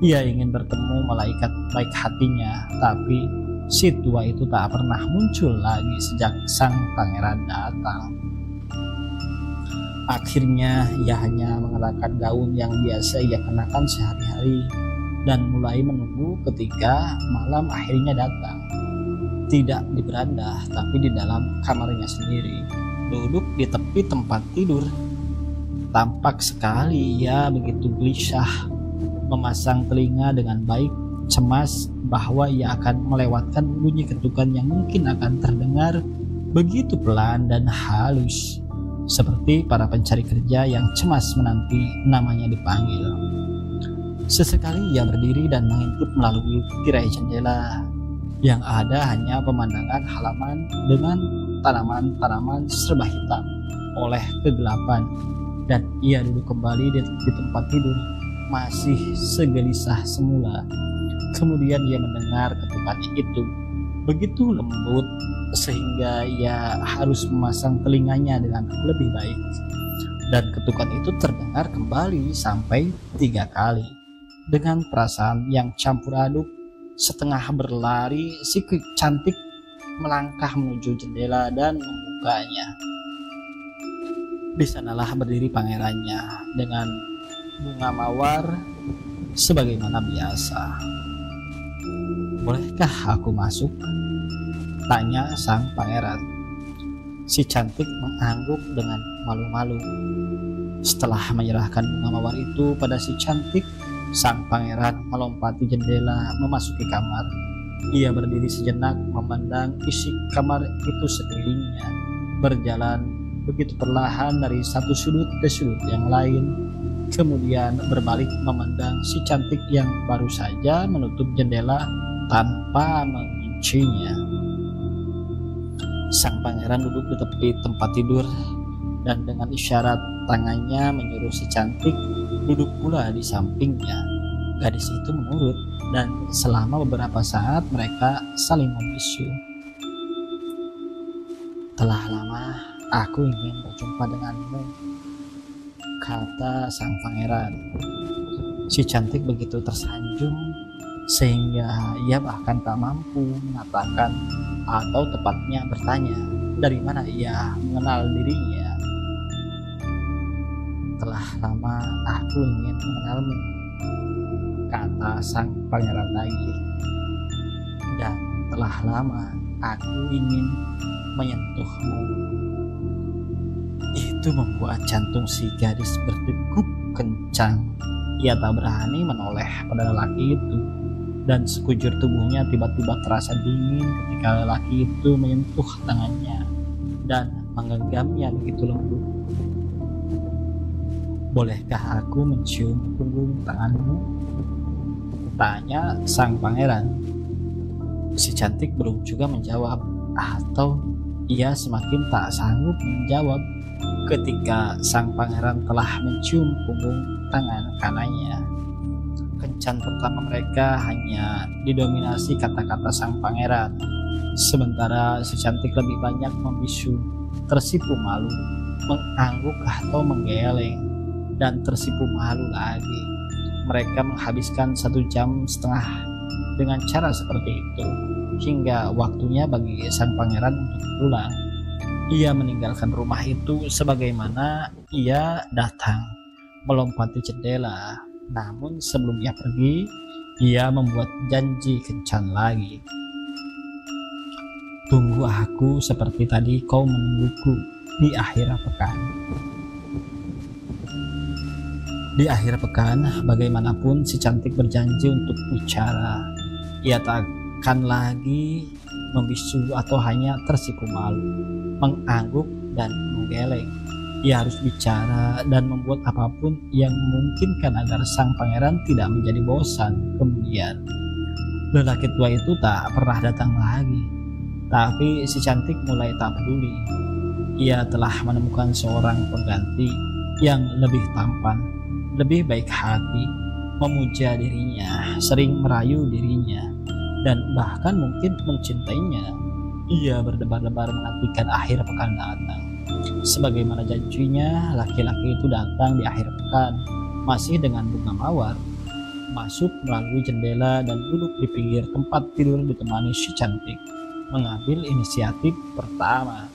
[SPEAKER 1] Ia ingin bertemu malaikat baik hatinya, tapi si tua itu tak pernah muncul lagi sejak sang pangeran datang. Akhirnya ia hanya mengenakan gaun yang biasa ia kenakan sehari-hari dan mulai menunggu ketika malam akhirnya datang. Tidak di beranda, tapi di dalam kamarnya sendiri, duduk di tepi tempat tidur. Tampak sekali ia begitu gelisah, memasang telinga dengan baik, cemas bahwa ia akan melewatkan bunyi ketukan yang mungkin akan terdengar begitu pelan dan halus, seperti para pencari kerja yang cemas menanti namanya dipanggil. Sesekali ia berdiri dan mengintip melalui tirai jendela. Yang ada hanya pemandangan halaman dengan tanaman-tanaman serba hitam oleh kegelapan, dan ia duduk kembali di tempat tidur, masih segelisah semula. Kemudian ia mendengar ketukannya itu begitu lembut sehingga ia harus memasang telinganya dengan lebih baik, dan ketukan itu terdengar kembali sampai 3 kali. Dengan perasaan yang campur aduk, setengah berlari si cantik melangkah menuju jendela dan membukanya. Di sanalah berdiri pangerannya dengan bunga mawar sebagaimana biasa. "Bolehkah aku masuk?" tanya sang pangeran. Si cantik mengangguk dengan malu-malu. Setelah menyerahkan bunga mawar itu pada si cantik, sang pangeran melompati jendela memasuki kamar. Ia berdiri sejenak memandang isi kamar itu sekelilingnya, berjalan begitu perlahan dari satu sudut ke sudut yang lain, kemudian berbalik memandang si cantik yang baru saja menutup jendela tanpa menguncinya. Sang pangeran duduk di tepi tempat tidur dan dengan isyarat tangannya menyuruh si cantik duduk pula di sampingnya. Gadis itu menurut dan selama beberapa saat mereka saling membisu. "Telah lama aku ingin berjumpa denganmu," kata sang pangeran. Si cantik begitu tersanjung sehingga ia bahkan tak mampu mengatakan atau tepatnya bertanya dari mana ia mengenal dirinya. "Telah lama aku ingin mengenalmu," kata sang pangeran lagi. "Dan telah lama aku ingin menyentuhmu." Itu membuat jantung si gadis berdegup kencang. ia tak berani menoleh pada lelaki itu, dan sekujur tubuhnya tiba-tiba terasa dingin ketika lelaki itu menyentuh tangannya dan menggenggamnya begitu lembut. "Bolehkah aku mencium punggung tanganmu?" tanya sang pangeran. Si cantik belum juga menjawab, atau ia semakin tak sanggup menjawab ketika sang pangeran telah mencium punggung tangan kanannya. Kencan pertama mereka hanya didominasi kata-kata sang pangeran, sementara si cantik lebih banyak membisu, tersipu malu, mengangguk atau menggeleng, dan tersipu malu lagi. Mereka menghabiskan 1,5 jam dengan cara seperti itu, hingga waktunya bagi sang pangeran untuk pulang. Ia meninggalkan rumah itu sebagaimana ia datang, melompati jendela. Namun sebelum ia pergi, ia membuat janji kencan lagi. "Tunggu aku seperti tadi kau menungguku di akhir pekan." Di akhir pekan, bagaimanapun si cantik berjanji untuk bicara. Ia tak akan lagi membisu atau hanya tersipu malu, mengangguk dan menggeleng. Ia harus bicara dan membuat apapun yang memungkinkan agar sang pangeran tidak menjadi bosan. Kemudian, lelaki tua itu tak pernah datang lagi. Tapi si cantik mulai tak peduli. Ia telah menemukan seorang pengganti yang lebih tampan, lebih baik hati, memuja dirinya, sering merayu dirinya, dan bahkan mungkin mencintainya. Ia berdebar-debar menantikan akhir pekan datang. Sebagaimana janjinya, laki-laki itu datang di akhir pekan, masih dengan bunga mawar, masuk melalui jendela dan duduk di pinggir tempat tidur ditemani si cantik. Mengambil inisiatif pertama,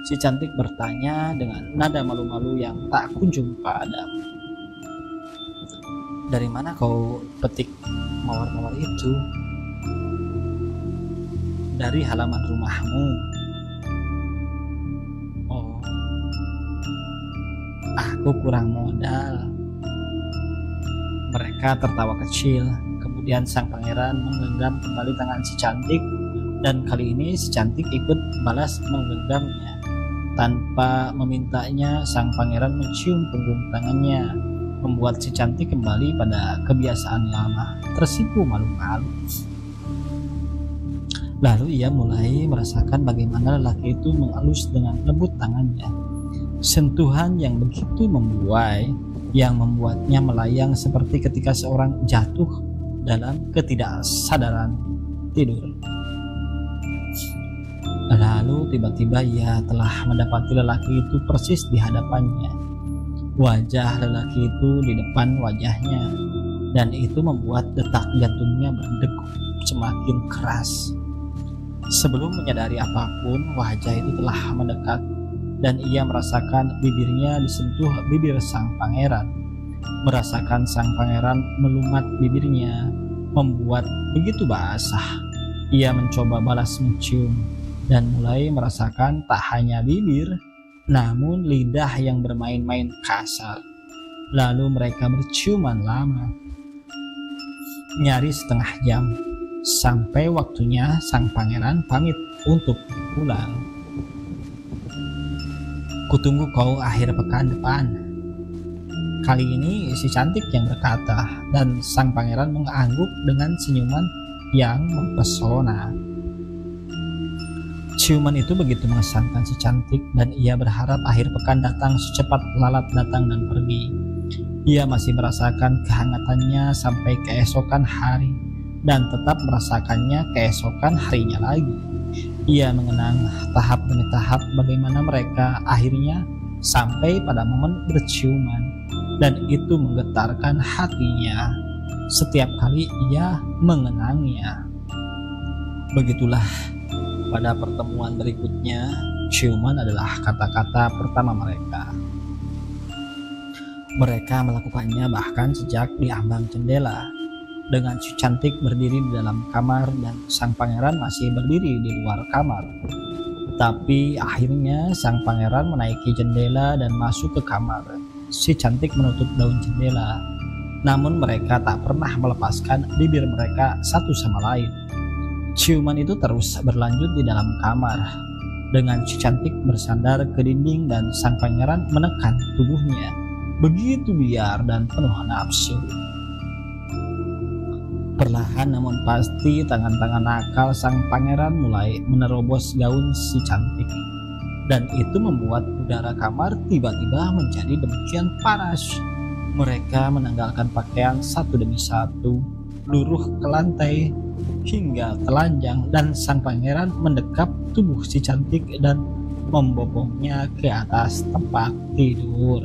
[SPEAKER 1] si cantik bertanya dengan nada malu-malu yang tak kunjung padam. "Dari mana kau petik mawar-mawar itu?" "Dari halaman rumahmu." "Oh, aku kurang modal." Mereka tertawa kecil. Kemudian sang pangeran menggenggam kembali tangan si cantik, dan kali ini si cantik ikut balas menggenggamnya. Tanpa memintanya, sang pangeran mencium punggung tangannya, membuat si cantik kembali pada kebiasaan lama, tersipu malu-malu. Lalu ia mulai merasakan bagaimana lelaki itu mengelus dengan lembut tangannya. Sentuhan yang begitu membuai, yang membuatnya melayang seperti ketika seorang jatuh dalam ketidaksadaran tidur. Lalu tiba-tiba ia telah mendapati lelaki itu persis di hadapannya. Wajah lelaki itu di depan wajahnya, dan itu membuat detak jantungnya berdegup semakin keras. Sebelum menyadari apapun, wajah itu telah mendekat, dan ia merasakan bibirnya disentuh bibir sang pangeran. Merasakan sang pangeran melumat bibirnya, membuat begitu basah. Ia mencoba balas mencium, dan mulai merasakan tak hanya bibir, namun lidah yang bermain-main kasar. Lalu mereka berciuman lama, nyaris setengah jam, sampai waktunya sang pangeran pamit untuk pulang. "Kutunggu kau akhir pekan depan." Kali ini si cantik yang berkata, dan sang pangeran mengangguk dengan senyuman yang mempesona. Ciuman itu begitu mengesankan si cantik, dan ia berharap akhir pekan datang secepat lalat datang dan pergi. Ia masih merasakan kehangatannya sampai keesokan hari, dan tetap merasakannya keesokan harinya lagi. Ia mengenang tahap demi tahap bagaimana mereka akhirnya sampai pada momen berciuman, dan itu menggetarkan hatinya setiap kali ia mengenangnya. Begitulah, pada pertemuan berikutnya, ciuman adalah kata-kata pertama mereka. Mereka melakukannya bahkan sejak di ambang jendela, dengan si cantik berdiri di dalam kamar dan sang pangeran masih berdiri di luar kamar. Tapi akhirnya sang pangeran menaiki jendela dan masuk ke kamar. Si cantik menutup daun jendela, Namun mereka tak pernah melepaskan bibir mereka satu sama lain. Ciuman itu terus berlanjut di dalam kamar, dengan si cantik bersandar ke dinding dan sang pangeran menekan tubuhnya begitu liar dan penuh nafsu. Perlahan namun pasti tangan-tangan nakal sang pangeran mulai menerobos gaun si cantik, dan itu membuat udara kamar tiba-tiba menjadi demikian panas. Mereka menanggalkan pakaian satu demi satu, luruh ke lantai hingga telanjang, dan sang pangeran mendekap tubuh si cantik dan membopongnya ke atas tempat tidur.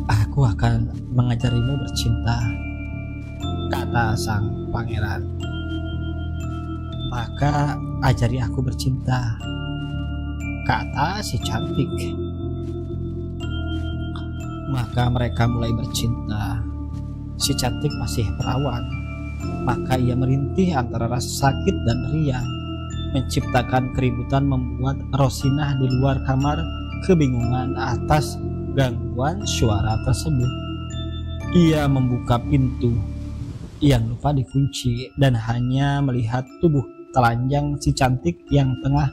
[SPEAKER 1] "Aku akan mengajarimu bercinta," kata sang pangeran. "Maka ajari aku bercinta," kata si cantik. Maka mereka mulai bercinta. Si cantik masih perawan, maka ia merintih antara rasa sakit dan riang. Menciptakan keributan membuat Rosinah di luar kamar kebingungan atas gangguan suara tersebut. Ia membuka pintu yang lupa dikunci dan hanya melihat tubuh telanjang si cantik yang tengah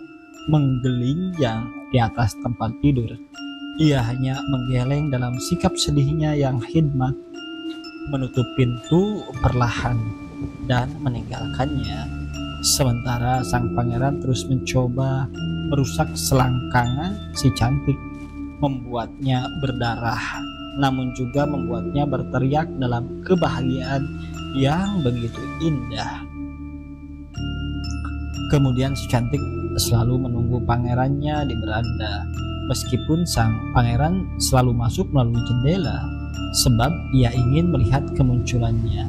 [SPEAKER 1] menggelinjang di atas tempat tidur. Ia hanya menggeleng dalam sikap sedihnya yang hikmat, menutup pintu perlahan dan meninggalkannya. Sementara sang pangeran terus mencoba merusak selangkangan si cantik, membuatnya berdarah, namun juga membuatnya berteriak dalam kebahagiaan yang begitu indah. Kemudian si cantik selalu menunggu pangerannya di beranda, meskipun sang pangeran selalu masuk melalui jendela, sebab ia ingin melihat kemunculannya.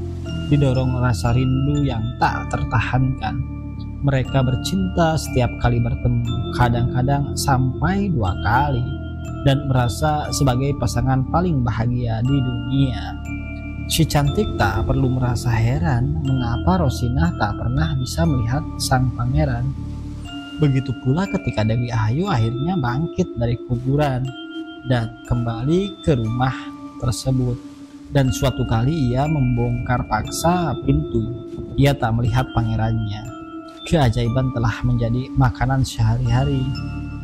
[SPEAKER 1] Didorong rasa rindu yang tak tertahankan, mereka bercinta setiap kali bertemu, kadang-kadang sampai 2 kali, dan merasa sebagai pasangan paling bahagia di dunia. Si cantik tak perlu merasa heran mengapa Rosinah tak pernah bisa melihat sang pangeran. Begitu pula ketika Dewi Ayu akhirnya bangkit dari kuburan dan kembali ke rumah tersebut. Dan suatu kali ia membongkar paksa pintu. Ia tak melihat pangerannya. Keajaiban telah menjadi makanan sehari-hari,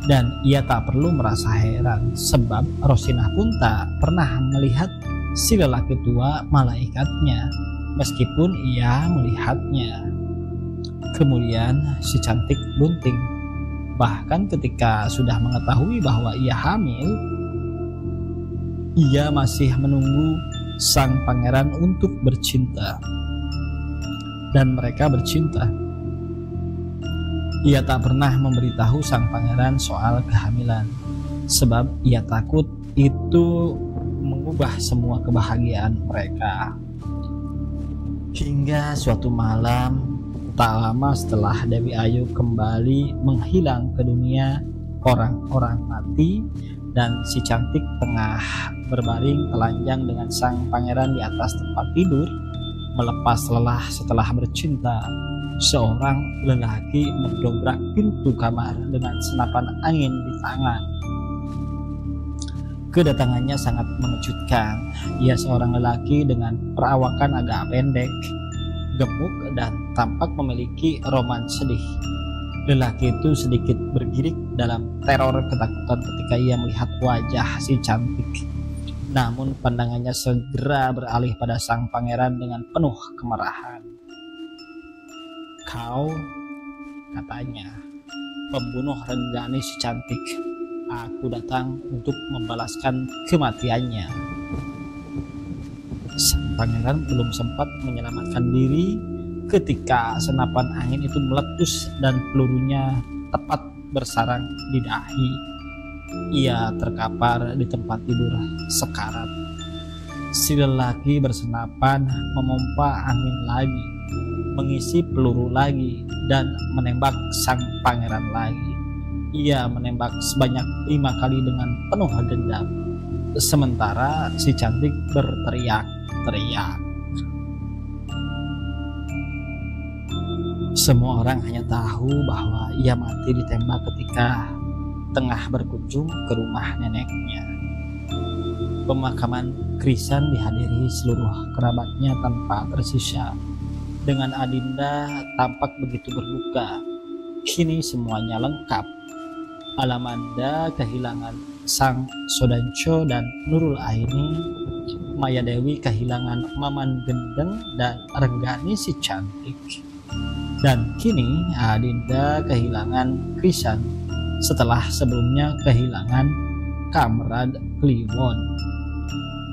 [SPEAKER 1] dan ia tak perlu merasa heran sebab Rosinah pun tak pernah melihat si lelaki tua malaikatnya, meskipun ia melihatnya. Kemudian si cantik bunting. Bahkan ketika sudah mengetahui bahwa ia hamil, ia masih menunggu sang pangeran untuk bercinta. Dan mereka bercinta. Ia tak pernah memberitahu sang pangeran soal kehamilan, sebab ia takut itu mengubah semua kebahagiaan mereka. Hingga suatu malam, tak lama setelah Dewi Ayu kembali menghilang ke dunia orang-orang mati, dan si cantik tengah berbaring telanjang dengan sang pangeran di atas tempat tidur, melepas lelah setelah bercinta, seorang lelaki mendobrak pintu kamar dengan senapan angin di tangan. Kedatangannya sangat mengejutkan. Ia seorang lelaki dengan perawakan agak pendek, gemuk, dan tampak memiliki roman sedih. Lelaki itu sedikit bergirik dalam teror ketakutan ketika ia melihat wajah si cantik. Namun pandangannya segera beralih pada sang pangeran dengan penuh kemarahan. "Kau," katanya, "pembunuh Renggani si cantik. Aku datang untuk membalaskan kematiannya." Sang pangeran belum sempat menyelamatkan diri ketika senapan angin itu meletus dan pelurunya tepat bersarang di dahi. Ia terkapar di tempat tidur sekarat. Si lelaki bersenapan memompa angin lagi, mengisi peluru lagi, dan menembak sang pangeran lagi. Ia menembak sebanyak 5 kali dengan penuh dendam. Sementara si cantik berteriak-teriak. Semua orang hanya tahu bahwa ia mati ditembak ketika tengah berkunjung ke rumah neneknya. Pemakaman Krisan dihadiri seluruh kerabatnya tanpa tersisa. Dengan Adinda tampak begitu berduka. Kini semuanya lengkap. Alamanda kehilangan Sang Sodanco dan Nurul Aini. Maya Dewi kehilangan Maman Gendeng dan Renggani si cantik. Dan kini Adinda kehilangan Krisan setelah sebelumnya kehilangan Kamrad Kliwon.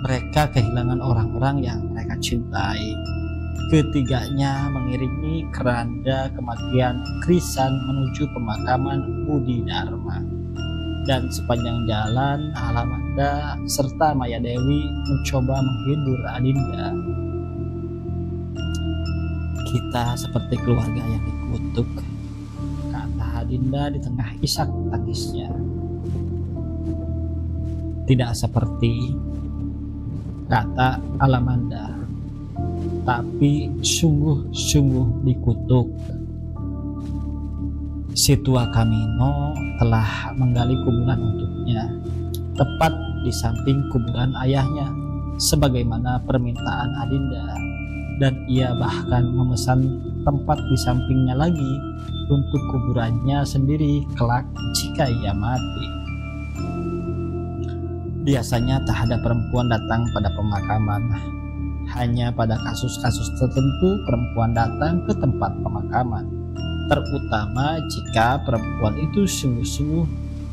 [SPEAKER 1] Mereka kehilangan orang-orang yang mereka cintai. Ketiganya mengiringi keranda kematian Krisan menuju pemakaman Budi Dharma. Dan sepanjang jalan Alamanda serta Maya Dewi mencoba menghibur Adinda. Kita seperti keluarga yang dikutuk, kata Adinda di tengah isak tangisnya. Tidak seperti, kata Alamanda, tapi sungguh-sungguh dikutuk. Si tua Kamino telah menggali kuburan untuknya, tepat di samping kuburan ayahnya, sebagaimana permintaan Adinda. Dan ia bahkan memesan tempat di sampingnya lagi untuk kuburannya sendiri kelak jika ia mati. Biasanya tak ada perempuan datang pada pemakaman. Hanya pada kasus-kasus tertentu perempuan datang ke tempat pemakaman, terutama jika perempuan itu sungguh-sungguh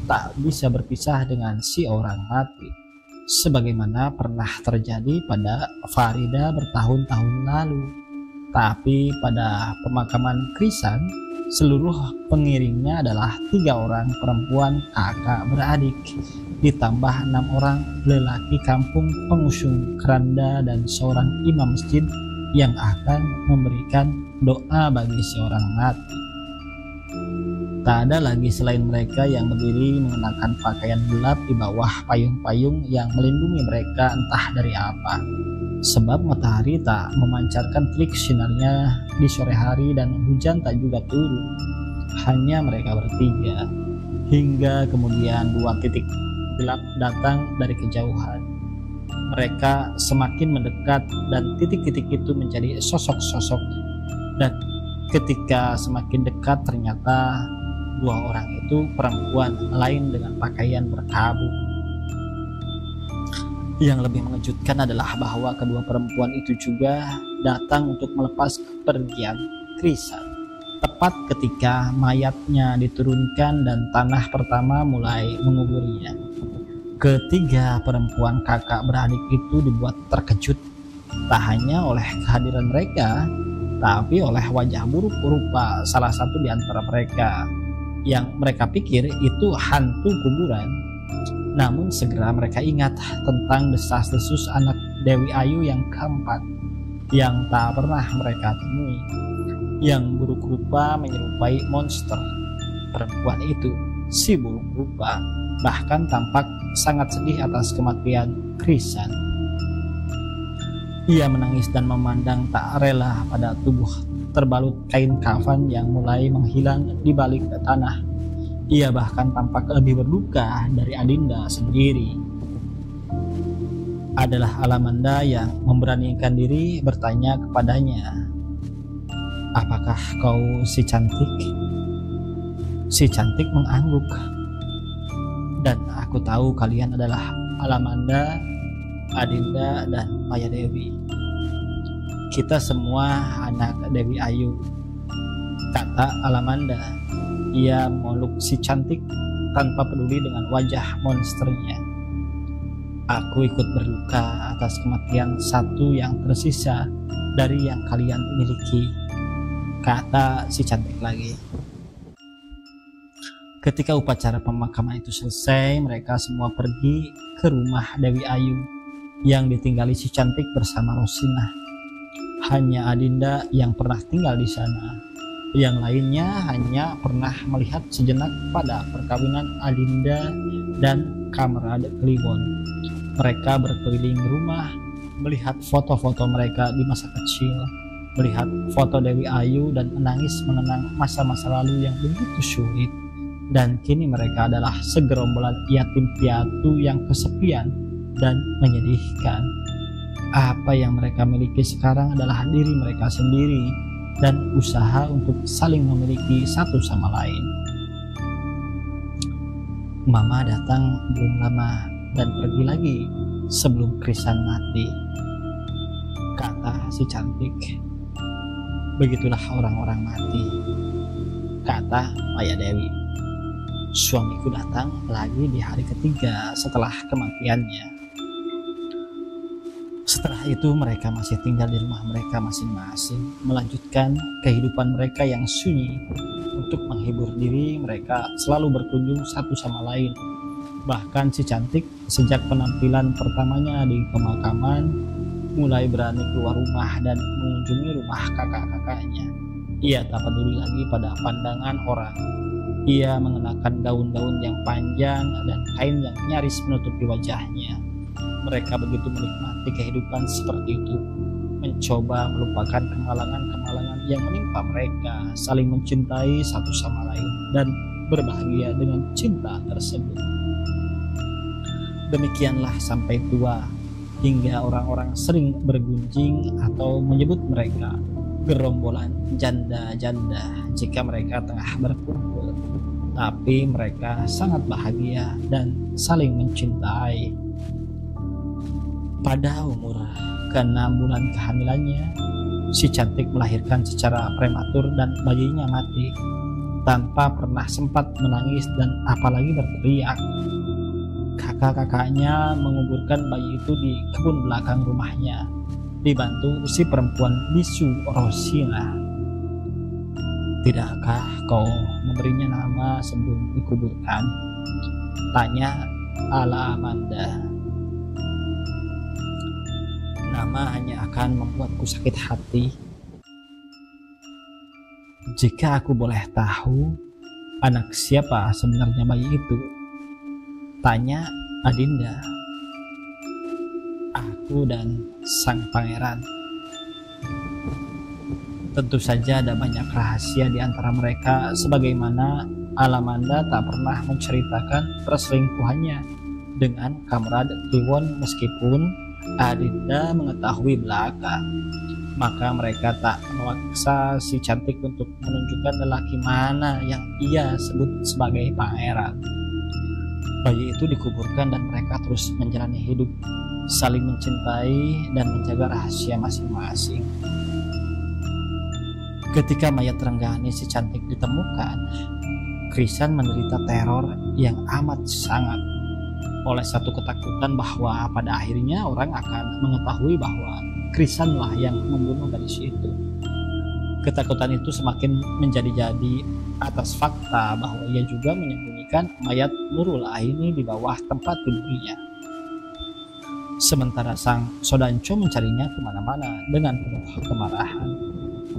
[SPEAKER 1] tak bisa berpisah dengan si orang mati, sebagaimana pernah terjadi pada Farida bertahun-tahun lalu. Tapi pada pemakaman Krisan, seluruh pengiringnya adalah 3 orang perempuan kakak beradik, ditambah 6 orang lelaki kampung pengusung keranda dan seorang imam masjid yang akan memberikan doa bagi seorang mati. Tak ada lagi selain mereka yang berdiri mengenakan pakaian gelap di bawah payung-payung yang melindungi mereka entah dari apa. Sebab matahari tak memancarkan terik sinarnya di sore hari dan hujan tak juga turun. Hanya mereka bertiga. Hingga kemudian 2 titik gelap datang dari kejauhan. Mereka semakin mendekat dan titik-titik itu menjadi sosok-sosok. Dan ketika semakin dekat ternyata 2 orang itu perempuan lain dengan pakaian berkabung. Yang lebih mengejutkan adalah bahwa kedua perempuan itu juga datang untuk melepas kepergian Krisan. Tepat ketika mayatnya diturunkan dan tanah pertama mulai menguburinya. Ketiga perempuan kakak beradik itu dibuat terkejut, tak hanya oleh kehadiran mereka, tapi oleh wajah buruk berupa salah satu di antara mereka. Yang mereka pikir itu hantu kuburan. Namun segera mereka ingat tentang desas-desus anak Dewi Ayu yang keempat, yang tak pernah mereka temui, yang buruk rupa menyerupai monster. Perempuan itu, si buruk rupa, bahkan tampak sangat sedih atas kematian Krisan. Ia menangis dan memandang tak rela pada tubuh terbalut kain kafan yang mulai menghilang di balik tanah. Ia bahkan tampak lebih berduka dari Adinda sendiri. Adalah Alamanda yang memberanikan diri bertanya kepadanya, "Apakah kau si cantik?" Si cantik mengangguk. "Dan aku tahu kalian adalah Alamanda, Adinda, dan Maya Dewi. Kita semua anak Dewi Ayu," kata Alamanda. Ia meluk si cantik tanpa peduli dengan wajah monsternya. "Aku ikut berduka atas kematian satu yang tersisa dari yang kalian miliki," kata si cantik lagi. Ketika upacara pemakaman itu selesai, mereka semua pergi ke rumah Dewi Ayu yang ditinggali si cantik bersama Rosinah. Hanya Adinda yang pernah tinggal di sana. Yang lainnya hanya pernah melihat sejenak pada perkawinan Adinda dan Kamrad Kliwon. Mereka berkeliling rumah, melihat foto-foto mereka di masa kecil, melihat foto Dewi Ayu dan menangis mengenang masa-masa lalu yang begitu sulit. Dan kini mereka adalah segerombolan yatim piatu yang kesepian dan menyedihkan. Apa yang mereka miliki sekarang adalah diri mereka sendiri dan usaha untuk saling memiliki satu sama lain. Mama datang belum lama dan pergi lagi sebelum Krisan mati, kata si cantik. Begitulah orang-orang mati, kata Maya Dewi. Suamiku datang lagi di hari ketiga setelah kematiannya. Setelah itu mereka masih tinggal di rumah mereka masing-masing, melanjutkan kehidupan mereka yang sunyi. Untuk menghibur diri, mereka selalu berkunjung satu sama lain. Bahkan si cantik sejak penampilan pertamanya di pemakaman mulai berani keluar rumah dan mengunjungi rumah kakak-kakaknya. Ia tak peduli lagi pada pandangan orang. Ia mengenakan gaun-gaun yang panjang dan kain yang nyaris menutupi wajahnya. Mereka begitu menikmati kehidupan seperti itu, mencoba melupakan kemalangan-kemalangan yang menimpa mereka, saling mencintai satu sama lain dan berbahagia dengan cinta tersebut. Demikianlah sampai tua, hingga orang-orang sering bergunjing atau menyebut mereka gerombolan janda-janda jika mereka tengah berkumpul. Tapi mereka sangat bahagia dan saling mencintai. Pada umur ke-6 bulan kehamilannya, si cantik melahirkan secara prematur dan bayinya mati tanpa pernah sempat menangis dan apalagi berteriak. Kakak-kakaknya menguburkan bayi itu di kebun belakang rumahnya, dibantu si perempuan bisu Rosina. Tidakkah kau memberinya nama sebelum dikuburkan? Tanya Alamanda. Nama hanya akan membuatku sakit hati. Jika aku boleh tahu, anak siapa sebenarnya bayi itu? Tanya Adinda. Aku dan sang pangeran. Tentu saja ada banyak rahasia di antara mereka, sebagaimana Alamanda tak pernah menceritakan perselingkuhannya dengan Kamrad Kliwon meskipun Adinda mengetahui belaka. Maka mereka tak memaksa si cantik untuk menunjukkan lelaki mana yang ia sebut sebagai pangeran. Bayi itu dikuburkan dan mereka terus menjalani hidup, saling mencintai dan menjaga rahasia masing-masing. Ketika mayat Renggani si cantik ditemukan, Krisan menderita teror yang amat sangat oleh satu ketakutan bahwa pada akhirnya orang akan mengetahui bahwa Krisanlah yang membunuh gadis itu. Ketakutan itu semakin menjadi-jadi atas fakta bahwa ia juga menyembunyikan mayat Nurul Aini di bawah tempat tidurnya. Sementara sang Sodanco mencarinya kemana-mana dengan penuh kemarahan.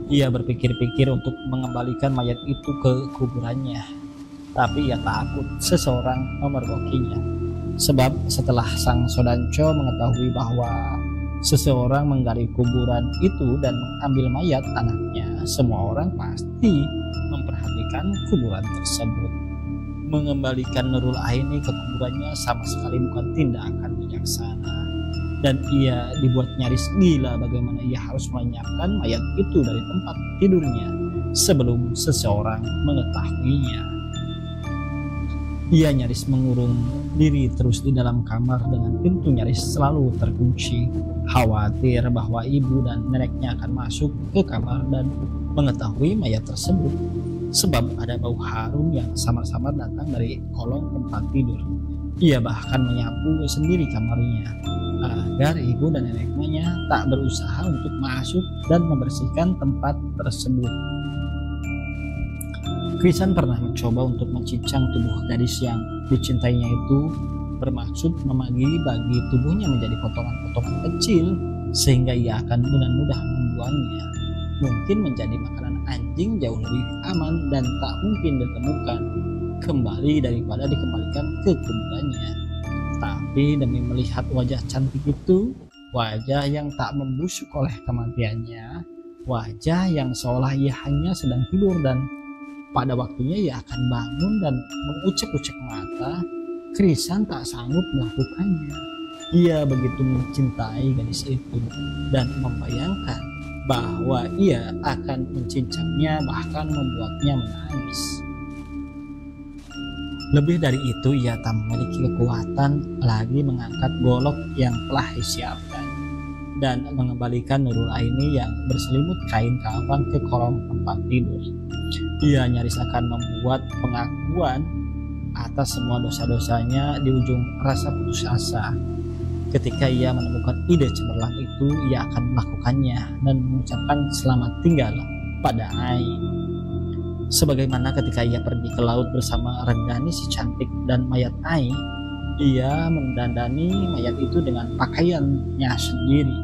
[SPEAKER 1] Ia berpikir-pikir untuk mengembalikan mayat itu ke kuburannya, tapi ia takut seseorang memergokinya. Sebab setelah sang Sodanco mengetahui bahwa seseorang menggali kuburan itu dan mengambil mayat anaknya, semua orang pasti memperhatikan kuburan tersebut. Mengembalikan Nurul Aini ke kuburannya sama sekali bukan tindakan bijaksana, dan ia dibuat nyaris gila bagaimana ia harus melenyapkan mayat itu dari tempat tidurnya sebelum seseorang mengetahuinya. Ia nyaris mengurung diri terus di dalam kamar dengan pintu nyaris selalu terkunci, khawatir bahwa ibu dan neneknya akan masuk ke kamar dan mengetahui mayat tersebut, sebab ada bau harum yang samar-samar datang dari kolong tempat tidur. Ia bahkan menyapu sendiri kamarnya agar ibu dan neneknya tak berusaha untuk masuk dan membersihkan tempat tersebut. Krisan pernah mencoba untuk mencincang tubuh gadis yang dicintainya itu, bermaksud bagi tubuhnya menjadi potongan-potongan kecil sehingga ia akan dengan mudah membuangnya. Mungkin menjadi makanan anjing jauh lebih aman dan tak mungkin ditemukan kembali daripada dikembalikan ke kuburannya. Tapi demi melihat wajah cantik itu, wajah yang tak membusuk oleh kematiannya, wajah yang seolah ia hanya sedang tidur dan pada waktunya ia akan bangun dan mengucek-ucek mata, Krisan tak sanggup melakukannya. Ia begitu mencintai gadis itu dan membayangkan bahwa ia akan mencincangnya, bahkan membuatnya menangis. Lebih dari itu, ia tak memiliki kekuatan lagi mengangkat golok yang telah disiapkan dan mengembalikan Nurul Aini yang berselimut kain kafan ke kolong tempat tidur. Ia nyaris akan membuat pengakuan atas semua dosa-dosanya di ujung rasa putus asa. Ketika ia menemukan ide cemerlang itu, ia akan melakukannya dan mengucapkan selamat tinggal pada Ai. Sebagaimana ketika ia pergi ke laut bersama Renggani si cantik dan mayat Ai, ia mendandani mayat itu dengan pakaiannya sendiri.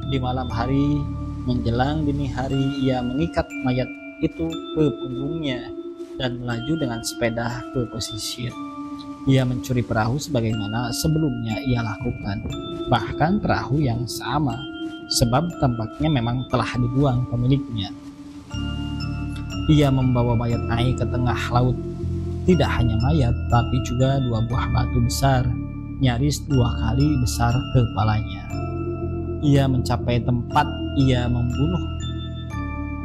[SPEAKER 1] Di malam hari menjelang dini hari, ia mengikat mayat itu ke punggungnya dan melaju dengan sepeda ke pesisir. Ia mencuri perahu sebagaimana sebelumnya ia lakukan, bahkan perahu yang sama, sebab tampaknya memang telah dibuang pemiliknya. Ia membawa mayat Ai ke tengah laut. Tidak hanya mayat, tapi juga 2 buah batu besar, nyaris 2 kali besar kepalanya. Ia mencapai tempat ia membunuh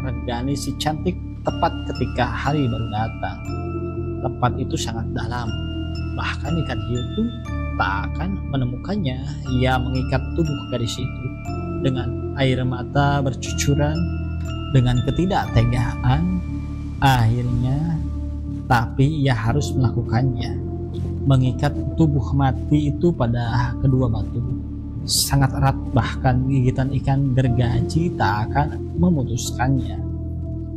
[SPEAKER 1] Renggani si cantik tepat ketika hari baru datang. Tempat itu sangat dalam, bahkan ikan hiu pun tak akan menemukannya. Ia mengikat tubuh gadis itu dengan air mata bercucuran, dengan ketidaktegaan. Akhirnya, tapi ia harus melakukannya, mengikat tubuh mati itu pada kedua batu sangat erat, bahkan gigitan ikan gergaji tak akan memutuskannya.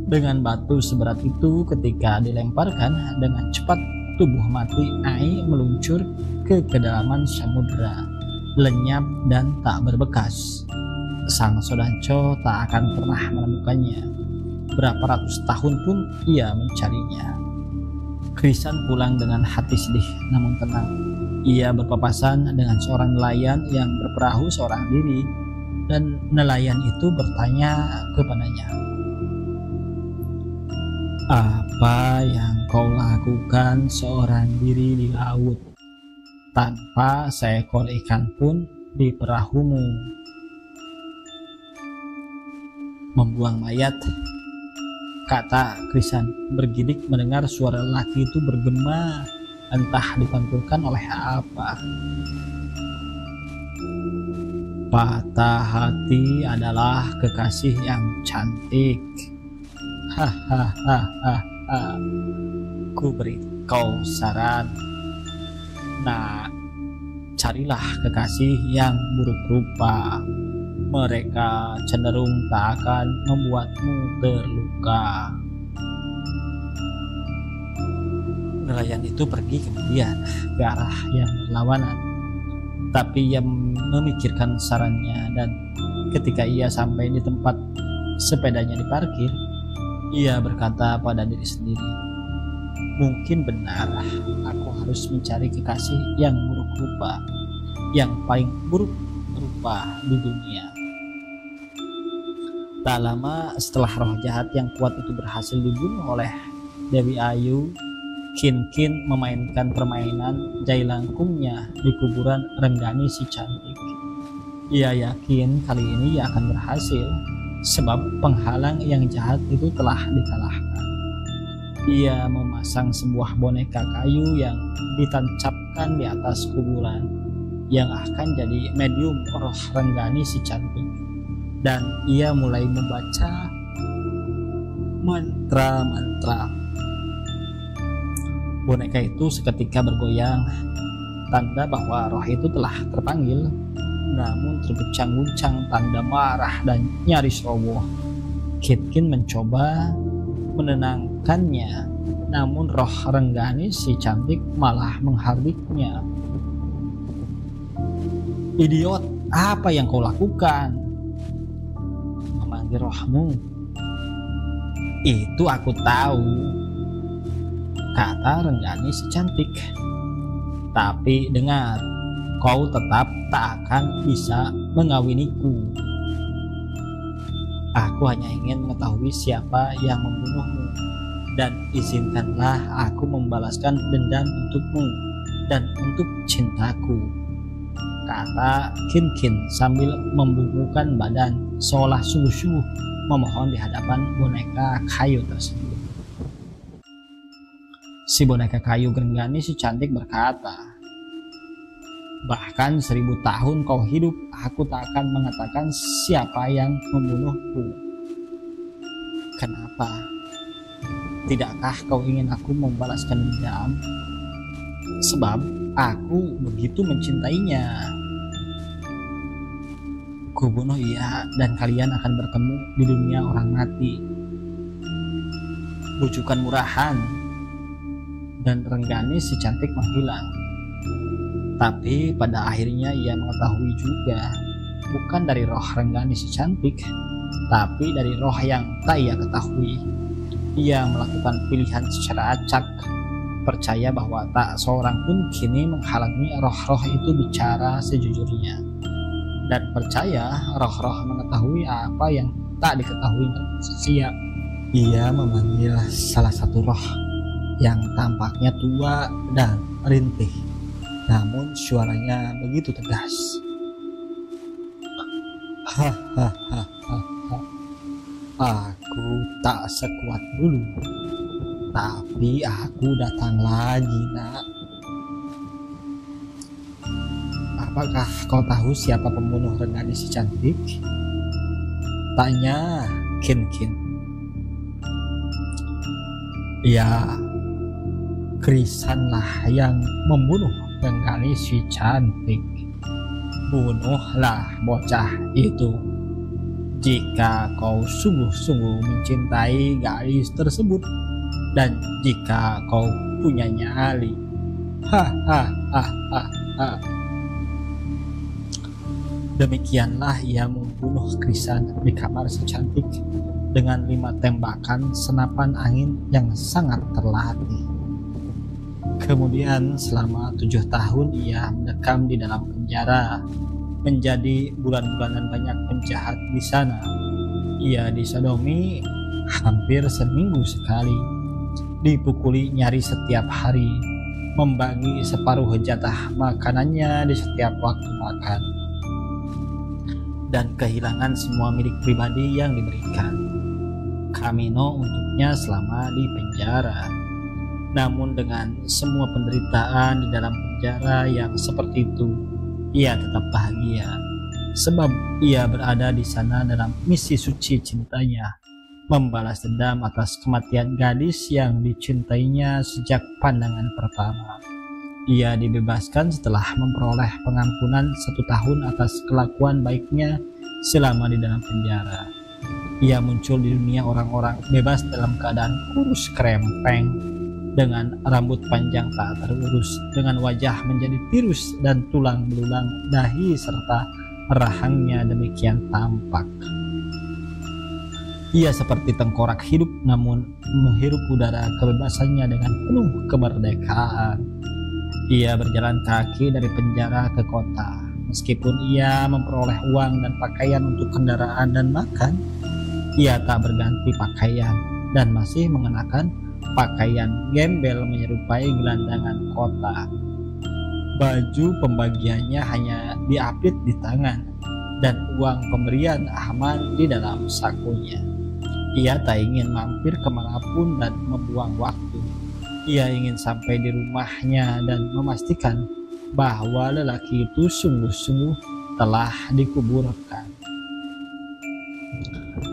[SPEAKER 1] Dengan batu seberat itu, ketika dilemparkan dengan cepat, tubuh mati Ai meluncur ke kedalaman samudera, lenyap dan tak berbekas. Sang Sodanco tak akan pernah menemukannya. Berapa ratus tahun pun ia mencarinya. Krisan pulang dengan hati sedih namun tenang. Ia berpapasan dengan seorang nelayan yang berperahu seorang diri, dan nelayan itu bertanya kepadanya, "Apa yang kau lakukan seorang diri di laut, tanpa seekor ikan pun di perahumu?" "Membuang mayat," kata Krisan bergidik mendengar suara lelaki itu bergema, entah dipantulkan oleh apa. "Patah hati adalah kekasih yang cantik. Hahaha. Ku beri kau saran. Nah, carilah kekasih yang buruk rupa. Mereka cenderung tak akan membuatmu terluka." Nelayan itu pergi kemudian ke arah yang berlawanan, tapi ia memikirkan sarannya, dan ketika ia sampai di tempat sepedanya diparkir, ia berkata pada diri sendiri, "Mungkin benar, aku harus mencari kekasih yang buruk rupa, yang paling buruk rupa di dunia." Tak lama setelah roh jahat yang kuat itu berhasil dibunuh oleh Dewi Ayu, Kin memainkan permainan jailangkungnya di kuburan Renggani si cantik. Ia yakin kali ini ia akan berhasil, sebab penghalang yang jahat itu telah dikalahkan. Ia memasang sebuah boneka kayu yang ditancapkan di atas kuburan, yang akan jadi medium roh Renggani si cantik, dan ia mulai membaca mantra-mantra. Boneka itu seketika bergoyang, tanda bahwa roh itu telah terpanggil, namun terguncang-guncang tanda marah dan nyaris roboh. Kin mencoba menenangkannya, namun roh Renggani si cantik malah menghardiknya. "Idiot, apa yang kau lakukan?" memanggil rohmu. "Itu aku tahu," kata Renggani si cantik. "Tapi dengar, kau tetap tak akan bisa mengawiniku. Aku hanya ingin mengetahui siapa yang membunuhmu, dan izinkanlah aku membalaskan dendam untukmu dan untuk cintaku. kata Kin sambil membungkukkan badan seolah sungguh-sungguh memohon di hadapan boneka kayu tersebut. Si boneka kayu Rengganis si cantik berkata, "Bahkan 1000 tahun kau hidup, aku tak akan mengatakan siapa yang membunuhku." "Kenapa? Tidakkah kau ingin aku membalaskan dendam? Sebab aku begitu mencintainya. Kubunuh ia dan kalian akan bertemu di dunia orang mati." Bujukan murahan, dan Rengganis si cantik menghilang. Tapi pada akhirnya ia mengetahui juga, bukan dari roh Rengganis si cantik, tapi dari roh yang tak ia ketahui. Ia melakukan pilihan secara acak, percaya bahwa tak seorang pun kini menghalangi roh-roh itu bicara sejujurnya, dan percaya roh-roh mengetahui apa yang tak diketahui manusia. Ia memanggil salah satu roh yang tampaknya tua dan rintih, namun suaranya begitu tegas. "Hahaha, aku tak sekuat dulu, tapi aku datang lagi, Nak. Apakah kau tahu siapa pembunuh Rengganis si cantik?" tanya Kin. "Ya, Krisanlah yang membunuh Rengganis si cantik. Bunuhlah bocah itu jika kau sungguh-sungguh mencintai gadis tersebut dan jika kau punya nyali." Hahaha. Demikianlah ia membunuh Krisan di kamar si cantik dengan 5 tembakan senapan angin yang sangat terlatih. Kemudian selama 7 tahun ia mendekam di dalam penjara. Menjadi bulan-bulanan banyak penjahat di sana. Ia disodomi hampir seminggu sekali, dipukuli nyaris setiap hari, membagi separuh jatah makanannya di setiap waktu makan, dan kehilangan semua milik pribadi yang diberikan Kamino untuknya selama di penjara. Namun dengan semua penderitaan di dalam penjara yang seperti itu, ia tetap bahagia, sebab ia berada di sana dalam misi suci cintanya, membalas dendam atas kematian gadis yang dicintainya sejak pandangan pertama. Ia dibebaskan setelah memperoleh pengampunan 1 tahun atas kelakuan baiknya selama di dalam penjara. Ia muncul di dunia orang-orang bebas dalam keadaan kurus krempeng, dengan rambut panjang tak terurus, dengan wajah menjadi tirus dan tulang belulang dahi serta rahangnya demikian tampak. Ia seperti tengkorak hidup, namun menghirup udara kebebasannya dengan penuh kemerdekaan. Ia berjalan kaki dari penjara ke kota. Meskipun ia memperoleh uang dan pakaian untuk kendaraan dan makan, ia tak berganti pakaian dan masih mengenakan pakaian gembel menyerupai gelandangan kota. Baju pembagiannya hanya diapit di tangan, dan uang pemberian aman di dalam sakunya. Ia tak ingin mampir kemanapun dan membuang waktu. Ia ingin sampai di rumahnya dan memastikan bahwa lelaki itu sungguh-sungguh telah dikuburkan.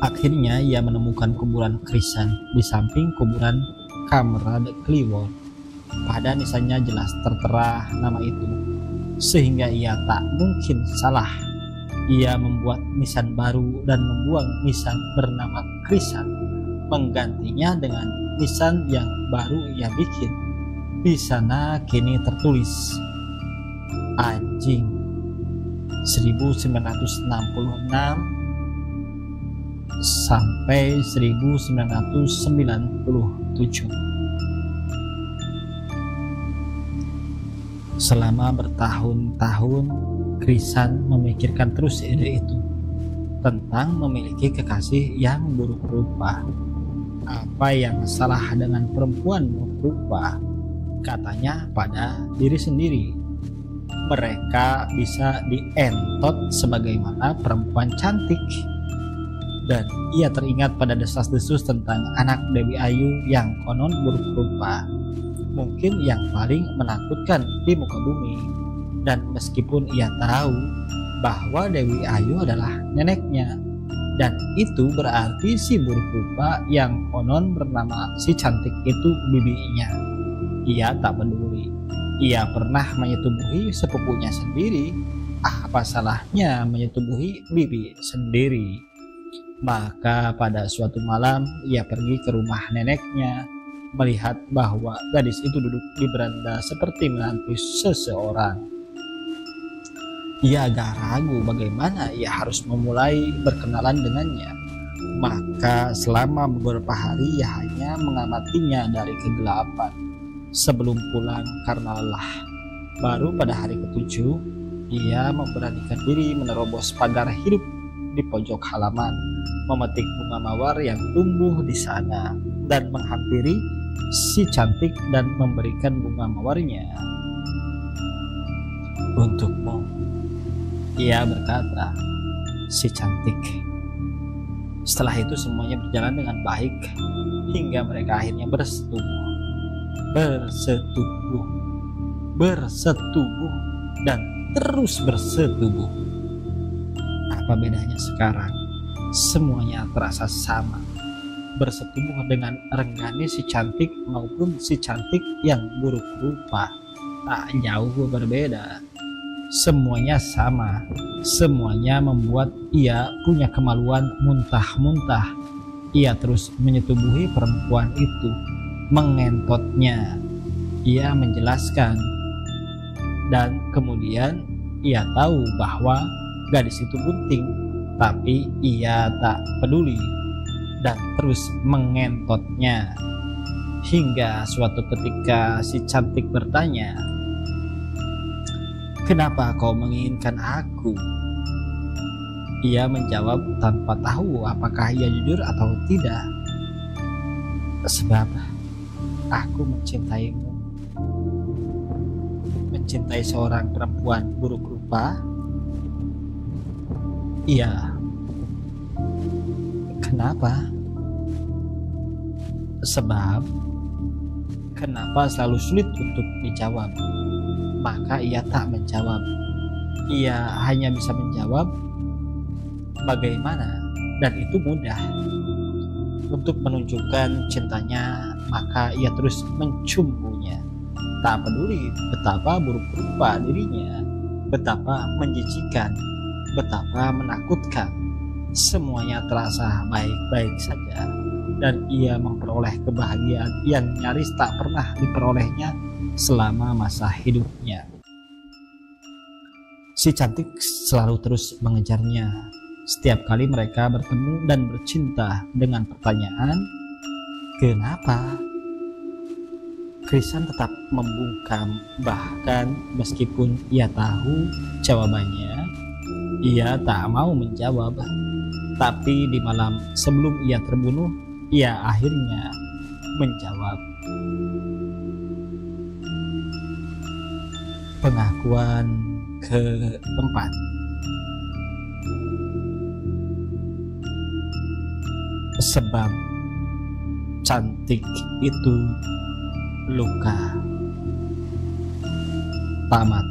[SPEAKER 1] Akhirnya ia menemukan kuburan Krisan di samping kuburan Kamrad Kliwon. Pada nisannya jelas tertera nama itu, sehingga ia tak mungkin salah. Ia membuat nisan baru dan membuang nisan bernama Krisan, menggantinya dengan nisan yang baru ia bikin. Di sana kini tertulis anjing 1966 sampai 1997. Selama bertahun-tahun Krisan memikirkan terus ide itu tentang memiliki kekasih yang buruk rupa. Apa yang salah dengan perempuan buruk rupa? Katanya pada diri sendiri. mereka bisa dientot sebagaimana perempuan cantik. Dan ia teringat pada desas-desus tentang anak Dewi Ayu yang konon buruk rupa, mungkin yang paling menakutkan di muka bumi. Dan meskipun ia tahu bahwa Dewi Ayu adalah neneknya, dan itu berarti si buruk rupa yang konon bernama si cantik itu bibinya, ia tak peduli. Ia pernah menyetubuhi sepupunya sendiri. Apa salahnya menyetubuhi bibi sendiri? Maka pada suatu malam ia pergi ke rumah neneknya, melihat bahwa gadis itu duduk di beranda seperti menanti seseorang. Ia agak ragu bagaimana ia harus memulai berkenalan dengannya. Maka selama beberapa hari ia hanya mengamatinya dari kegelapan sebelum pulang karena lelah. Baru pada hari ketujuh ia memberanikan diri menerobos pagar hidup di pojok halaman, memetik bunga mawar yang tumbuh di sana, dan menghampiri si cantik dan memberikan bunga mawarnya. "Untukmu," ia berkata, si cantik. Setelah itu semuanya berjalan dengan baik hingga mereka akhirnya bersetubuh dan terus bersetubuh. Apa bedanya sekarang? Semuanya terasa sama, bersetubuh dengan renggani si cantik maupun si cantik yang buruk rupa. Tak jauh berbeda. Semuanya sama. Semuanya membuat ia punya kemaluan muntah-muntah. Ia terus menyetubuhi perempuan itu, mengentotnya. Ia menjelaskan, dan kemudian ia tahu bahwa gadis itu bunting, tapi ia tak peduli dan terus mengentotnya. Hingga suatu ketika si cantik bertanya, "Kenapa kau menginginkan aku?" Ia menjawab tanpa tahu apakah ia jujur atau tidak. "Sebab aku mencintaimu." Mencintai seorang perempuan buruk rupa? Iya. Kenapa? Sebab kenapa selalu sulit untuk dijawab. Maka ia tak menjawab. Ia hanya bisa menjawab bagaimana, dan itu mudah. Untuk menunjukkan cintanya, maka ia terus mencumbunya. Tak peduli betapa buruk rupa dirinya, betapa menjijikan, betapa menakutkan. Semuanya terasa baik-baik saja, dan ia memperoleh kebahagiaan yang nyaris tak pernah diperolehnya selama masa hidupnya. Si cantik selalu terus mengejarnya. Setiap kali mereka bertemu dan bercinta dengan pertanyaan, "Kenapa?" Krisan tetap membungkam, bahkan meskipun ia tahu jawabannya, ia tak mau menjawab. Tapi di malam sebelum ia terbunuh, ia akhirnya menjawab. Pengakuan keempat. Sebab cantik itu luka. Tamat.